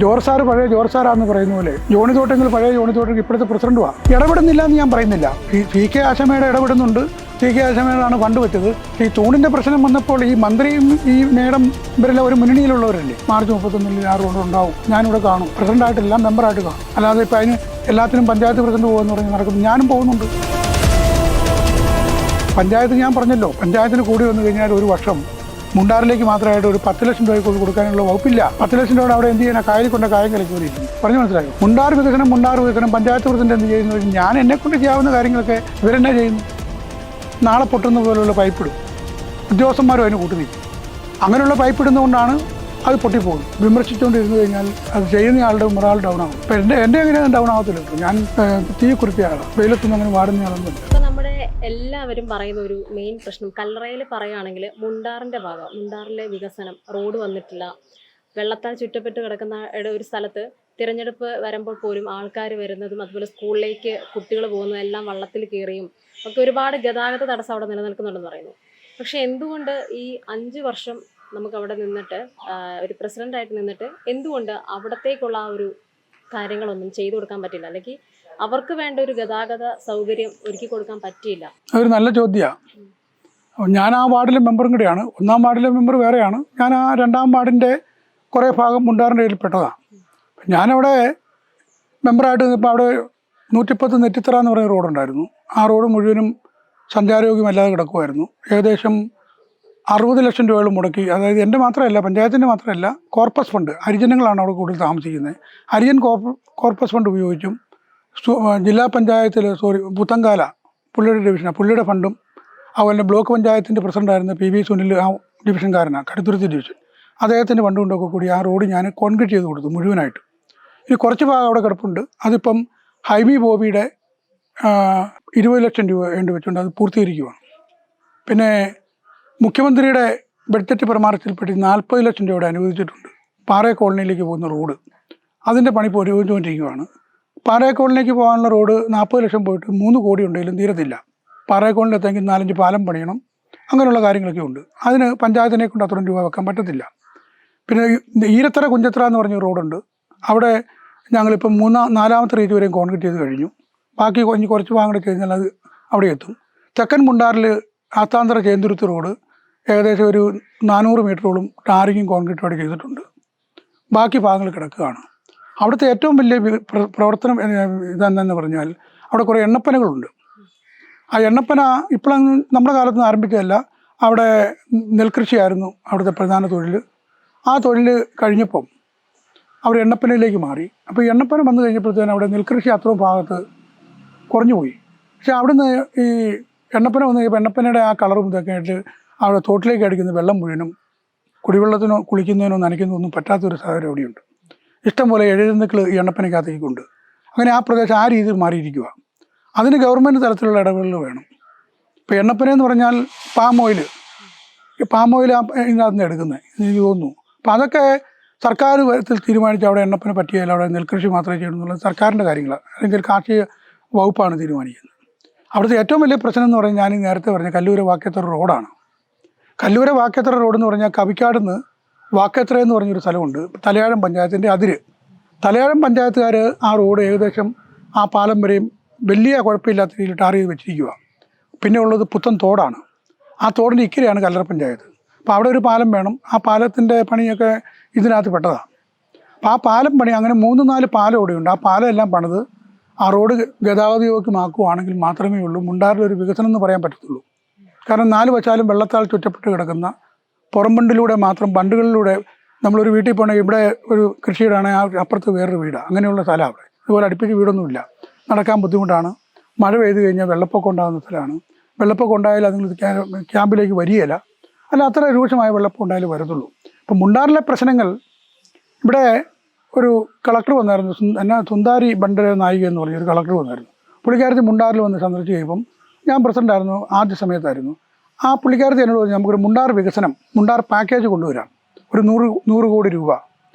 George sir പഴയ George സാറാന്ന് പറയുന്ന പോലെ ജോണി തോട്ടെങ്കിൽ പഴയ ജോണി തോട്ടെങ്കിൽ ഇപ്പോഴത്തെ പ്രസിഡന്റുമാണ്. ഇടപെടുന്നില്ല എന്ന് ഞാൻ പറയുന്നില്ല. ഈ സി കെ ആശമയുടെ ഇടപെടുന്നുണ്ട്. സി കെ ആശമയാണ് ഫണ്ട് വെച്ചത്. ഈ തൂണിന്റെ പ്രശ്നം വന്നപ്പോൾ ഈ മന്ത്രിയും ഈ മേഡം ഇവരെല്ലാം ഒരു മുന്നണിയിലുള്ളവരല്ലേ. മാർച്ച് 31 ആ റോഡ് ഉണ്ടാവും. ഞാനിവിടെ കാണും. പ്രസിഡന്റായിട്ടില്ല, മെമ്പറായിട്ട് കാണും. അല്ലാതെ ഇപ്പം അതിന് എല്ലാത്തിനും പഞ്ചായത്ത് പ്രസിഡന്റ് പോകുമെന്ന് പറഞ്ഞ് നടക്കുന്നു. ഞാനും പോകുന്നുണ്ട്. പഞ്ചായത്ത് ഞാൻ പറഞ്ഞല്ലോ, പഞ്ചായത്തിന് കൂടി വന്നു കഴിഞ്ഞാൽ ഒരു വർഷം മുണ്ടാറിലേക്ക് മാത്രമായിട്ട് ഒരു 10 ലക്ഷം രൂപ കൊടുക്കാനുള്ള വകുപ്പില്ല. 10 ലക്ഷം രൂപ അവിടെ എന്ത് ചെയ്യാൻ? കായലിൽ കൊണ്ട് കായം കളിക്കുമായിരിക്കും. പറഞ്ഞു മനസ്സിലായോ? മുണ്ടാർ വികസനം പഞ്ചായത്ത് പ്രസിഡന്റ് എന്ത് ചെയ്യുന്നു? ഞാൻ എന്നെ കൊണ്ട് ചെയ്യാവുന്ന കാര്യങ്ങളൊക്കെ ഇവരെന്നെ ചെയ്യുന്നു. നാളെ പൊട്ടുന്ന പോലുള്ള പൈപ്പിടും. ഉദ്യോഗസ്ഥന്മാരും അതിന് കൂട്ടുനിൽക്കും. അങ്ങനെയുള്ള പൈപ്പിടുന്നതുകൊണ്ടാണ് അത് പൊട്ടിപ്പോകും. വിമർശിച്ചുകൊണ്ടിരുന്നു കഴിഞ്ഞാൽ അത് ചെയ്യുന്നയാളുടെ മുറാൾ ഡൗൺ ആകും. ഇപ്പം എൻ്റെ എങ്ങനെയാണ് ഡൗൺ ആകത്തില്ല. ഞാൻ തീ കുറിപ്പിയാളാണ്. വെയിലത്തൊന്നും അങ്ങനെ വാടുന്നയാളൊന്നുമില്ല. എല്ലാവരും പറയുന്ന ഒരു മെയിൻ പ്രശ്നം കല്ലറയിൽ പറയുകയാണെങ്കിൽ മുണ്ടാറിലെ വികസനം, റോഡ് വന്നിട്ടില്ല. വെള്ളത്താൽ ചുറ്റപ്പെട്ട് കിടക്കുന്ന ഒരു സ്ഥലത്ത് തിരഞ്ഞെടുപ്പ് വരുമ്പോൾ പോലും ആൾക്കാർ വരുന്നതും അതുപോലെ സ്കൂളിലേക്ക് കുട്ടികൾ പോകുന്നതും എല്ലാം വള്ളത്തിൽ കയറിയും ഒക്കെ ഒരുപാട് ഗതാഗത തടസ്സം അവിടെ നിലനിൽക്കുന്നുണ്ടെന്ന് പറയുന്നു. പക്ഷെ എന്തുകൊണ്ട് ഈ 5 വർഷം നമുക്ക് അവിടെ നിന്നിട്ട് ഒരു പ്രസിഡന്റായിട്ട് നിന്നിട്ട് എന്തുകൊണ്ട് അവിടത്തേക്കുള്ള ആ ഒരു കാര്യങ്ങളൊന്നും ചെയ്തു കൊടുക്കാൻ പറ്റില്ല? അല്ലെങ്കിൽ അവർക്ക് വേണ്ട ഒരു ഗതാഗത സൗകര്യം ഒരുക്കി കൊടുക്കാൻ പറ്റിയില്ല? അതൊരു നല്ല ചോദ്യമാണ്. ഞാൻ ആ വാർഡിലെ മെമ്പറും കൂടിയാണ്. 1-ാം വാർഡിലെ മെമ്പർ വേറെയാണ്. ഞാൻ ആ 2-ാം വാർഡിൻ്റെ കുറേ ഭാഗം മുണ്ടാറിൻ്റെ കയ്യിൽപ്പെട്ടതാണ്. ഞാനവിടെ മെമ്പറായിട്ട് നിന്നപ്പോൾ അവിടെ 110 നെറ്റിത്തറ എന്ന് പറയുന്ന റോഡുണ്ടായിരുന്നു. ആ റോഡ് മുഴുവനും സഞ്ചാരയോഗ്യമല്ലാതെ കിടക്കുമായിരുന്നു. ഏകദേശം 60 ലക്ഷം രൂപകൾ മുടക്കി. അതായത് എൻ്റെ മാത്രമല്ല, പഞ്ചായത്തിൻ്റെ മാത്രമല്ല, കോർപ്പസ് ഫണ്ട്, ഹരിജനങ്ങളാണ് അവിടെ കൂടുതൽ താമസിക്കുന്നത്. ഹരിജൻ കോർപ്പസ് ഫണ്ട് ഉപയോഗിച്ചും ജില്ലാ പഞ്ചായത്തിൽ പുത്തങ്കാല പുള്ളിയുടെ ഡിവിഷനാണ്, പുള്ളിയുടെ ഫണ്ടും അതുപോലെ ബ്ലോക്ക് പഞ്ചായത്തിൻ്റെ പ്രസിഡൻ്റായിരുന്ന PV സുനിൽ, ആ ഡിവിഷൻകാരനാണ്, കടുത്തുരുത്തി ഡിവിഷൻ, അദ്ദേഹത്തിൻ്റെ ഫണ്ട് കൊണ്ടൊക്കെ കൂടി ആ റോഡ് ഞാൻ കോൺക്രീറ്റ് ചെയ്ത് കൊടുത്തു മുഴുവനായിട്ട്. ഇനി കുറച്ച് ഭാഗം അവിടെ കിടപ്പുണ്ട്. അതിപ്പം ഹൈമി ബോബിയുടെ 20 ലക്ഷം രൂപ വേണ്ടി വെച്ചുകൊണ്ട് അത് പൂർത്തീകരിക്കുകയാണ്. പിന്നെ മുഖ്യമന്ത്രിയുടെ ബഡ്ജറ്റ് പരാമർശത്തിൽപ്പെട്ട് 40 ലക്ഷം രൂപയുടെ അനുവദിച്ചിട്ടുണ്ട് പാറയ കോളനിയിലേക്ക് പോകുന്ന റോഡ്. അതിൻ്റെ പണി പുരോഗമിച്ചുകൊണ്ടിരിക്കുകയാണ്. പാറയ കോളനിലേക്ക് പോകാനുള്ള റോഡ് 40 ലക്ഷം പോയിട്ട് 3 കോടി ഉണ്ടെങ്കിലും തീരത്തില്ല. പാറയ കോളനി എത്തെങ്കിൽ 4-5 പാലം പണിയണം. അങ്ങനെയുള്ള കാര്യങ്ങളൊക്കെ ഉണ്ട്. അതിന് പഞ്ചായത്തിനെ കൊണ്ട് അത്രയും രൂപ വെക്കാൻ പറ്റത്തില്ല. പിന്നെ ഈരത്തറ കുഞ്ചത്തറ എന്ന് പറഞ്ഞ റോഡുണ്ട്. അവിടെ ഞങ്ങളിപ്പം 4-ാമത്തെ റീച്ച് വരെയും കോൺക്രീറ്റ് ചെയ്ത് കഴിഞ്ഞു. ബാക്കി കുറച്ച് ഭാഗം കൂടെ കഴിഞ്ഞാൽ അത് അവിടെ എത്തും. തെക്കൻ മുണ്ടാറിൽ ആത്താന്തറ ചേന്തുരുത്ത് റോഡ് ഏകദേശം ഒരു 400 മീറ്ററോളം ടാറിങ്ങും കോൺക്രീറ്റോടെ ചെയ്തിട്ടുണ്ട്. ബാക്കി ഭാഗങ്ങൾ കിടക്കുകയാണ്. അവിടുത്തെ ഏറ്റവും വലിയ പ്രവർത്തനം ഇതെന്നു പറഞ്ഞാൽ അവിടെ കുറേ എണ്ണപ്പനകളുണ്ട്. ആ എണ്ണപ്പന ഇപ്പോഴൊന്നും നമ്മുടെ കാലത്തൊന്നും ആരംഭിച്ചതല്ല. അവിടെ നെൽകൃഷിയായിരുന്നു അവിടുത്തെ പ്രധാന തൊഴിൽ. ആ തൊഴിൽ കഴിഞ്ഞപ്പം അവർ എണ്ണപ്പനയിലേക്ക് മാറി. അപ്പോൾ ഈ എണ്ണപ്പന വന്നു കഴിഞ്ഞപ്പോഴത്തേനും അവിടെ നെൽകൃഷി അത്രയും ഭാഗത്ത് കുറഞ്ഞുപോയി. പക്ഷെ അവിടുന്ന് ഈ എണ്ണപ്പന വന്നു കഴിഞ്ഞപ്പോൾ എണ്ണപ്പനയുടെ ആ കളറും ഇതൊക്കെ ആയിട്ട് അവിടെ തോട്ടിലേക്ക് അടിക്കുന്ന വെള്ളം മുഴുവനും കുടിവെള്ളത്തിനോ കുളിക്കുന്നതിനോ നനയ്ക്കുന്നതോ ഒന്നും പറ്റാത്തൊരു സാഹചര്യം അവിടെയുണ്ട്. ഇഷ്ടംപോലെ എഴുതുന്നക്കൾ ഈ എണ്ണപ്പനയ്ക്കകത്തേക്കുണ്ട്. അങ്ങനെ ആ പ്രദേശം ആ രീതിയിൽ മാറിയിരിക്കുക. അതിന് ഗവൺമെൻറ് തലത്തിലുള്ള ഇടപെടൽ വേണം. ഇപ്പോൾ എണ്ണപ്പന എന്ന് പറഞ്ഞാൽ പാം ഓയിൽ ഇതിനകത്ത് നിന്ന് എടുക്കുന്നത് എനിക്ക് തോന്നുന്നു. അപ്പോൾ അതൊക്കെ സർക്കാർ തീരുമാനിച്ച് അവിടെ എണ്ണപ്പന പറ്റിയാൽ അവിടെ നെൽകൃഷി മാത്രമേ ചെയ്യണമെന്നുള്ളത് സർക്കാരിൻ്റെ കാര്യങ്ങളാണ്, അല്ലെങ്കിൽ കാർഷിക വകുപ്പാണ് തീരുമാനിക്കുന്നത്. അവിടുത്തെ ഏറ്റവും വലിയ പ്രശ്നം എന്ന് പറഞ്ഞാൽ ഞാൻ നേരത്തെ പറഞ്ഞ കല്ലൂര വാക്കേത്തറ റോഡാണ്. കല്ലൂര വാക്കേത്തറ റോഡ് എന്ന് പറഞ്ഞാൽ കവിക്കാട് നിന്ന് വാക്കേത്തറ എന്ന് പറഞ്ഞൊരു സ്ഥലമുണ്ട്, തലയാഴം പഞ്ചായത്തിൻ്റെ അതിര്. തലയാഴം പഞ്ചായത്തുകാർ ആ റോഡ് ഏകദേശം ആ പാലം വരെയും വലിയ കുഴപ്പമില്ലാത്ത രീതിയിൽ ടാർ ചെയ്ത് വെച്ചിരിക്കുക. പിന്നെ ഉള്ളത് പുത്തൻ തോടാണ്. ആ തോടിൻ്റെ ഇക്കരെയാണ് കല്ലറ പഞ്ചായത്ത്. അപ്പോൾ അവിടെ ഒരു പാലം വേണം. ആ പാലത്തിൻ്റെ പണിയൊക്കെ ഇതിനകത്ത് പെട്ടതാണ്. അപ്പോൾ ആ പാലം പണി അങ്ങനെ 3-4 പാലം ഇവിടെയുണ്ട്. ആ പാലം എല്ലാം പണിത് ആ റോഡ് ഗതാഗതയോഗ്യമാക്കുകയാണെങ്കിൽ മാത്രമേ ഉള്ളൂ മുണ്ടാറിലൊരു വികസനം എന്ന് പറയാൻ പറ്റത്തുള്ളൂ. കാരണം 4 വശാലും വെള്ളത്താൽ ചുറ്റപ്പെട്ട് കിടക്കുന്ന പുറംബണ്ടിലൂടെ മാത്രം, ബണ്ടുകളിലൂടെ നമ്മളൊരു വീട്ടിൽ പോകണമെങ്കിൽ ഇവിടെ ഒരു കൃഷിയിടാണെങ്കിൽ അപ്പുറത്ത് വേറൊരു വീടാണ്, അങ്ങനെയുള്ള സ്ഥലമാണ് അവിടെ. ഇതുപോലെ അടുപ്പിച്ച് വീടൊന്നുമില്ല, നടക്കാൻ ബുദ്ധിമുട്ടാണ്. മഴ പെയ്ത് കഴിഞ്ഞാൽ വെള്ളപ്പൊക്കം ഉണ്ടാകുന്ന സ്ഥലമാണ്. വെള്ളപ്പൊക്കം ഉണ്ടായാലും നിങ്ങൾ ക്യാമ്പിലേക്ക് വരികയില്ല, അല്ല അത്ര രൂക്ഷമായ വെള്ളപ്പൊക്കം ഉണ്ടായാലും വരത്തുള്ളൂ. ഇപ്പം മുണ്ടാറിലെ പ്രശ്നങ്ങൾ, ഇവിടെ ഒരു കളക്ടർ വന്നായിരുന്നു, സുന്ദാരി ബണ്ടര നായിക എന്ന് പറഞ്ഞൊരു കളക്ടർ വന്നായിരുന്നു. പുള്ളിക്കാരത്തി മുണ്ടാറിൽ വന്ന് സന്ദർശിച്ച് കഴിയുമ്പം ഞാൻ പ്രസിഡൻ്റായിരുന്നു, ആദ്യ സമയത്തായിരുന്നു. ആ പുള്ളിക്കാരത്തി എന്നോട് പറഞ്ഞു നമുക്കൊരു മുണ്ടാർ വികസനം, മുണ്ടാർ പാക്കേജ് കൊണ്ടുവരാം, ഒരു 100 കോടി രൂപ.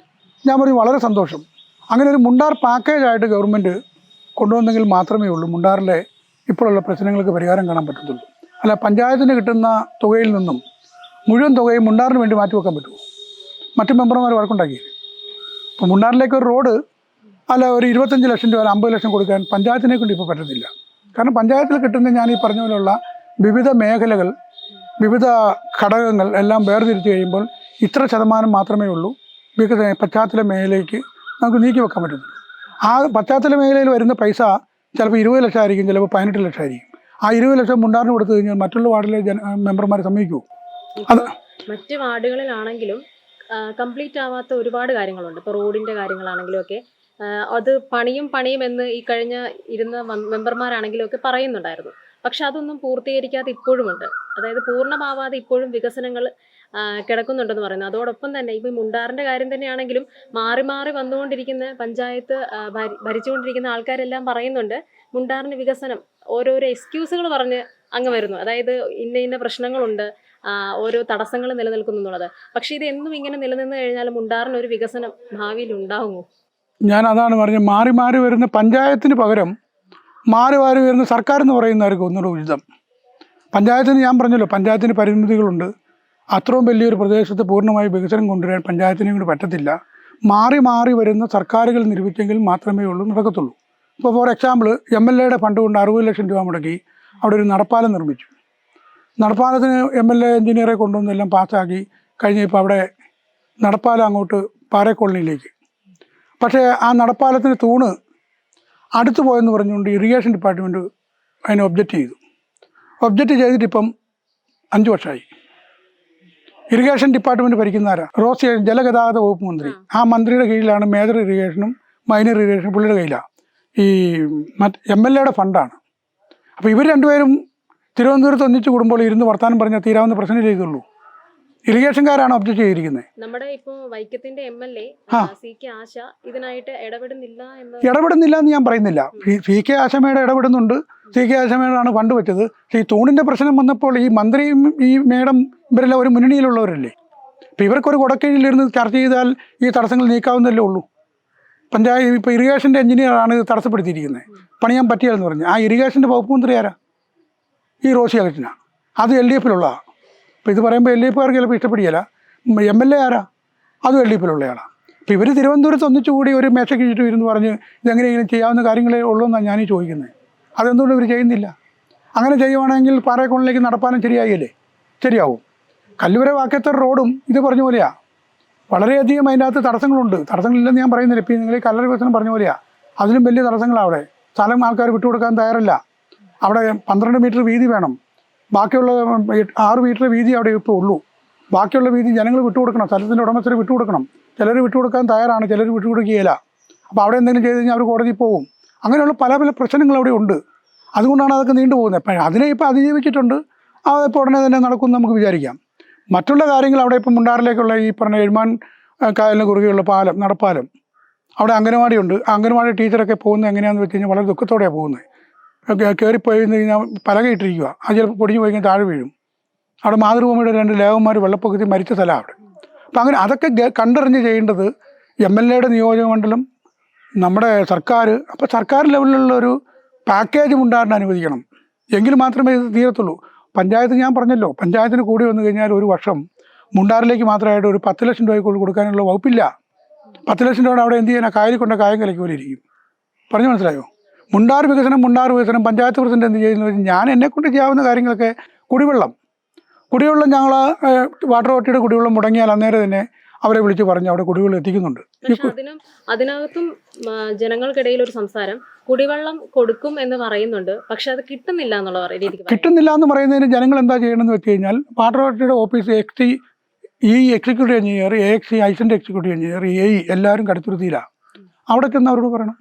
ഞാൻ പറഞ്ഞു വളരെ സന്തോഷം. അങ്ങനെ ഒരു മുണ്ടാർ പാക്കേജായിട്ട് ഗവൺമെൻറ് കൊണ്ടുവന്നെങ്കിൽ മാത്രമേ ഉള്ളൂ മുണ്ടാറിലെ ഇപ്പോഴുള്ള പ്രശ്നങ്ങൾക്ക് പരിഹാരം കാണാൻ പറ്റത്തുള്ളൂ. അല്ല പഞ്ചായത്തിന് കിട്ടുന്ന തുകയിൽ നിന്നും മുഴുവൻ തുകയും മുണ്ടാറിന് വേണ്ടി മാറ്റിവെക്കാൻ പറ്റുമോ? മറ്റു മെമ്പർമാർ വഴക്കുണ്ടാക്കി. ഇപ്പോൾ മുണ്ടാറിലേക്ക് ഒരു റോഡ് അല്ല ഒരു 25 ലക്ഷം രൂപ 50 ലക്ഷം കൊടുക്കാൻ പഞ്ചായത്തിനെ കൊണ്ട് ഇപ്പോൾ പറ്റത്തില്ല. കാരണം പഞ്ചായത്തിൽ കിട്ടുന്ന ഞാൻ ഈ പറഞ്ഞ പോലെയുള്ള വിവിധ മേഖലകൾ, വിവിധ ഘടകങ്ങൾ എല്ലാം വേർതിരിച്ച് കഴിയുമ്പോൾ ഇത്ര ശതമാനം മാത്രമേ ഉള്ളൂ പശ്ചാത്തല മേഖലയ്ക്ക് നമുക്ക് നീക്കി വെക്കാൻ പറ്റുന്നുള്ളൂ. ആ പശ്ചാത്തല മേഖലയിൽ വരുന്ന പൈസ ചിലപ്പോൾ 20 ലക്ഷം ആയിരിക്കും, ചിലപ്പോൾ 18 ലക്ഷം ആയിരിക്കും. ആ 20 ലക്ഷം മുണ്ടാറിന് കൊടുത്തു കഴിഞ്ഞാൽ മറ്റുള്ള വാർഡിലെ മെമ്പർമാർ സമ്മതിക്കുമോ? അത് മറ്റ് വാർഡുകളിലാണെങ്കിലും കംപ്ലീറ്റ് ആവാത്ത ഒരുപാട് കാര്യങ്ങളുണ്ട്. ഇപ്പോൾ റോഡിൻ്റെ കാര്യങ്ങളാണെങ്കിലും ഒക്കെ അത് പണിയും എന്ന് ഈ കഴിഞ്ഞ ഇരുന്ന മെമ്പർമാരാണെങ്കിലും ഒക്കെ പറയുന്നുണ്ടായിരുന്നു. പക്ഷെ അതൊന്നും പൂർത്തീകരിക്കാതെ ഇപ്പോഴുമുണ്ട്. അതായത് പൂർണ്ണമാവാതെ ഇപ്പോഴും വികസനങ്ങൾ കിടക്കുന്നുണ്ടെന്ന് പറയുന്നത്. അതോടൊപ്പം തന്നെ ഇപ്പോൾ മുണ്ടാറിൻ്റെ കാര്യം തന്നെയാണെങ്കിലും മാറി മാറി വന്നുകൊണ്ടിരിക്കുന്ന പഞ്ചായത്ത് ഭരിച്ചുകൊണ്ടിരിക്കുന്ന ആൾക്കാരെല്ലാം പറയുന്നുണ്ട് മുണ്ടാറിന് വികസനം ഓരോരോ എക്സ്ക്യൂസുകൾ പറഞ്ഞ് അങ്ങ് വരുന്നു. അതായത് ഇന്ന പ്രശ്നങ്ങളുണ്ട്, ഓരോ തടസ്സങ്ങൾ നിലനിൽക്കുന്നു എന്നുള്ളത്. പക്ഷേ ഇത് എന്നും ഇങ്ങനെ നിലനിന്ന് കഴിഞ്ഞാൽ മുണ്ടാറിന് ഒരു വികസനം ഭാവിയിൽ ഉണ്ടാകുമോ? ഞാൻ അതാണ് പറഞ്ഞത്, മാറി മാറി വരുന്ന പഞ്ചായത്തിന് പകരം മാറി മാറി വരുന്ന സർക്കാർ എന്ന് പറയുന്നവർക്ക് ഒന്നുകൂടെ ഉചിതം. പഞ്ചായത്തിന് ഞാൻ പറഞ്ഞല്ലോ, പഞ്ചായത്തിന് പരിമിതികളുണ്ട്. അത്രയും വലിയൊരു പ്രദേശത്ത് പൂർണ്ണമായി വികസനം കൊണ്ടുവരാൻ പഞ്ചായത്തിനെ കൊണ്ട് പറ്റത്തില്ല. മാറി മാറി വരുന്ന സർക്കാരുകൾ നിർമ്മിച്ചെങ്കിൽ മാത്രമേ ഉള്ളൂ നടക്കത്തുള്ളൂ. ഇപ്പോൾ ഫോർ എക്സാമ്പിൾ MLAയുടെ ഫണ്ട് കൊണ്ട് 60 ലക്ഷം രൂപ മുടക്കി അവിടെ ഒരു നടപ്പാലം നിർമ്മിച്ചു. നടപ്പാലത്തിന് MLA എഞ്ചിനീയറെ കൊണ്ടുവന്നെല്ലാം പാസ്സാക്കി കഴിഞ്ഞപ്പോൾ അവിടെ നടപ്പാലം അങ്ങോട്ട് പാറേക്കോളനിയിലേക്ക്. പക്ഷേ ആ നടപ്പാലത്തിന് തൂണ് അടുത്ത് പോയെന്ന് പറഞ്ഞുകൊണ്ട് ഇറിഗേഷൻ ഡിപ്പാർട്ട്മെൻറ്റ് അതിനെ ഒബ്ജക്റ്റ് ചെയ്തിട്ടിപ്പം 5 വർഷമായി. ഇറിഗേഷൻ ഡിപ്പാർട്ട്മെൻറ്റ് ഭരിക്കുന്ന ആരാ? റോസി, ജലഗതാഗത വകുപ്പ് മന്ത്രി. ആ മന്ത്രിയുടെ കീഴിലാണ് മേജർ ഇറിഗേഷനും മൈനർ ഇറിഗേഷനും പുള്ളിയുടെ കയ്യിലാണ്. ഈ MLAയുടെ ഫണ്ടാണ്. അപ്പോൾ ഇവർ രണ്ടുപേരും തിരുവനന്തപുരത്ത് ഒന്നിച്ച് കൂടുമ്പോൾ ഇരുന്ന് വർത്താനം പറഞ്ഞാൽ തീരാവുന്ന പ്രശ്നം ചെയ്തുള്ളൂ. ഇറിഗേഷൻകാരാണ് ഒബ്ജക്റ്റ് ചെയ്തിരിക്കുന്നത്. നമ്മുടെ ഇപ്പോൾ വൈക്കത്തിന്റെ MLA CK ആശ ഇതിനായിട്ട് ഇടപെടുന്നില്ല എന്ന് ഞാൻ പറയുന്നില്ല. CK ആശമയുടെ ഇടപെടുന്നുണ്ട്. CK ആശമേടാണ് ഫണ്ട് വെച്ചത്. പക്ഷേ ഈ തൂണിൻ്റെ പ്രശ്നം വന്നപ്പോൾ ഈ മന്ത്രിയും ഈ മേഡം ഇവരെല്ലാം ഒരു മുന്നണിയിലുള്ളവരല്ലേ. അപ്പോൾ ഇവർക്കൊരു കുടക്കീഴിലിരുന്ന് ചർച്ച ചെയ്താൽ ഈ തടസ്സങ്ങൾ നീക്കാവുന്നതല്ലേ ഉള്ളൂ. പഞ്ചായത്ത് ഇപ്പോൾ ഇറിഗേഷൻ്റെ എഞ്ചിനീയറാണ് ഇത് തടസ്സപ്പെടുത്തിയിരിക്കുന്നത്. പണിയാൻ പറ്റിയെന്ന് പറഞ്ഞു. ആ ഇറിഗേഷൻ്റെ വകുപ്പ് മന്ത്രി ആരാ? ഈ റോസി അഗസ്റ്റിനാണ്. അത് LDFിലുള്ളതാണ്. അപ്പോൾ ഇത് പറയുമ്പോൾ LDFുകാർക്ക് ചിലപ്പോൾ ഇഷ്ടപ്പെടുകയില്ല. MLA ആരാ? അതും LDFിലുള്ളയാളാണ്. അപ്പോൾ ഇവർ തിരുവനന്തപുരത്ത് ഒന്നിച്ചുകൂടി ഒരു മേശയ്ക്ക് ചുറ്റും ഇരുന്ന് പറഞ്ഞ് ഇതെങ്ങനെയെങ്കിലും ചെയ്യാവുന്ന കാര്യങ്ങളേ ഉള്ളൂ എന്നാണ് ഞാനീ ചോദിക്കുന്നത്. അതെന്തുകൊണ്ട് ഇവർ ചെയ്യുന്നില്ല? അങ്ങനെ ചെയ്യുവാണെങ്കിൽ പാറേക്കോണിലേക്ക് നടപ്പാലം ശരിയാവും. കല്ലുവര വാക്കത്തർ റോഡും ഇത് പറഞ്ഞ പോലെയാണ്. വളരെയധികം അതിൻ്റെ അകത്ത് തടസ്സങ്ങളുണ്ട്. തടസ്സങ്ങളില്ലെന്ന് ഞാൻ പറയുന്നില്ല. ഇപ്പോൾ നിങ്ങൾ ഈ കല്ലറ വികസനം പറഞ്ഞ പോലെയാണ്. അതിലും വലിയ തടസ്സങ്ങളാണ് അവിടെ. സ്ഥലം ആൾക്കാർ വിട്ടുകൊടുക്കാൻ തയ്യാറല്ല. അവിടെ 12 മീറ്റർ വീതി വേണം. ബാക്കിയുള്ള 6 മീറ്റർ വീതി അവിടെ ഇപ്പോൾ ഉള്ളൂ. ബാക്കിയുള്ള വീതി ജനങ്ങൾ വിട്ടുകൊടുക്കണം. സ്ഥലത്തിൻ്റെ ഉടമസ്ഥരെ വിട്ടുകൊടുക്കണം. ചിലർ വിട്ടുകൊടുക്കാൻ തയ്യാറാണ്, ചിലർ വിട്ടുകൊടുക്കുകയില്ല. അപ്പോൾ അവിടെ എന്തെങ്കിലും ചെയ്ത് കഴിഞ്ഞാൽ അവർ കോടതിയിൽ പോകും. അങ്ങനെയുള്ള പല പ്രശ്നങ്ങൾ അവിടെ ഉണ്ട്. അതുകൊണ്ടാണ് അതൊക്കെ നീണ്ടുപോകുന്നത്. അതിനെ ഇപ്പോൾ അതിജീവിച്ചിട്ടുണ്ട്. അതിപ്പോൾ ഉടനെ തന്നെ നടക്കുമെന്ന് നമുക്ക് വിചാരിക്കാം. മറ്റുള്ള കാര്യങ്ങൾ അവിടെ ഇപ്പം മുണ്ടാറിലേക്കുള്ള ഈ പറഞ്ഞ എഴുമാൻ കായലിന് കുറുകെയുള്ള നടപ്പാലം, അവിടെ അംഗനവാടിയുണ്ട്. ആ അംഗനവാടി ടീച്ചറൊക്കെ പോകുന്നത് എങ്ങനെയാണെന്ന് വെച്ച് കഴിഞ്ഞാൽ വളരെ ദുഃഖത്തോടെയാണ് പോകുന്നത്. കയറിപ്പോയി കഴിഞ്ഞാൽ പലകയിട്ടിരിക്കുക. അത് ചിലപ്പോൾ പൊടിഞ്ഞു പോയി കഴിഞ്ഞാൽ താഴെ വീഴും. അവിടെ മാതൃഭൂമിയുടെ 2 ലേവന്മാർ വെള്ളപ്പൊക്കത്തിൽ മരിച്ച സ്ഥലമാണ് അവിടെ. അപ്പം അങ്ങനെ അതൊക്കെ കണ്ടറിഞ്ഞ് ചെയ്യേണ്ടത് MLAയുടെ നിയോജക മണ്ഡലം, നമ്മുടെ സർക്കാർ. അപ്പോൾ സർക്കാർ ലെവലിലുള്ള ഒരു പാക്കേജ് മുണ്ടാറിന് അനുവദിക്കണം. എങ്കിൽ മാത്രമേ ഇത് തീരത്തുള്ളൂ. പഞ്ചായത്ത് ഞാൻ പറഞ്ഞല്ലോ, പഞ്ചായത്തിന് കൂടി വന്നു കഴിഞ്ഞാൽ ഒരു വർഷം മുണ്ടാറിലേക്ക് മാത്രമായിട്ട് ഒരു 10 ലക്ഷം രൂപയ്ക്കുള്ളിൽ കൊടുക്കാനുള്ള വകുപ്പില്ല. 10 ലക്ഷം രൂപ അവിടെ എന്ത് ചെയ്യാനാണ്? കായലിൽ കൊണ്ട് കായം കലക്കി പോലെ ഇരിക്കും. പറഞ്ഞു മനസ്സിലായോ? മുണ്ടാർ വികസനം പഞ്ചായത്ത് പ്രസിഡന്റ് എന്ത് ചെയ്യുന്നു? ഞാൻ എന്നെക്കൊണ്ട് ചെയ്യാവുന്ന കാര്യങ്ങളൊക്കെ കുടിവെള്ളം ഞങ്ങൾ വാട്ടർ അതോറിറ്റിയുടെ കുടിവെള്ളം മുടങ്ങിയാൽ അന്നേരം തന്നെ അവരെ വിളിച്ച് പറഞ്ഞ് അവിടെ കുടിവെള്ളം എത്തിക്കുന്നുണ്ട്. അതിനകത്തും ജനങ്ങൾക്കിടയിൽ ഒരു സംസാരം കുടിവെള്ളം കൊടുക്കും എന്ന് പറയുന്നുണ്ട്. പക്ഷെ അത് കിട്ടുന്നില്ല എന്ന് പറയുന്നതിന് ജനങ്ങൾ എന്താ ചെയ്യണമെന്ന് വെച്ച് കഴിഞ്ഞാൽ വാട്ടർ അതോറിറ്റിയുടെ office executive engineer, AXC assistant executive engineer, AE എല്ലാവരും കടുത്തുരുത്തിയിലാണ്. അവിടെ ചെന്ന് അവരോട് പറയണം.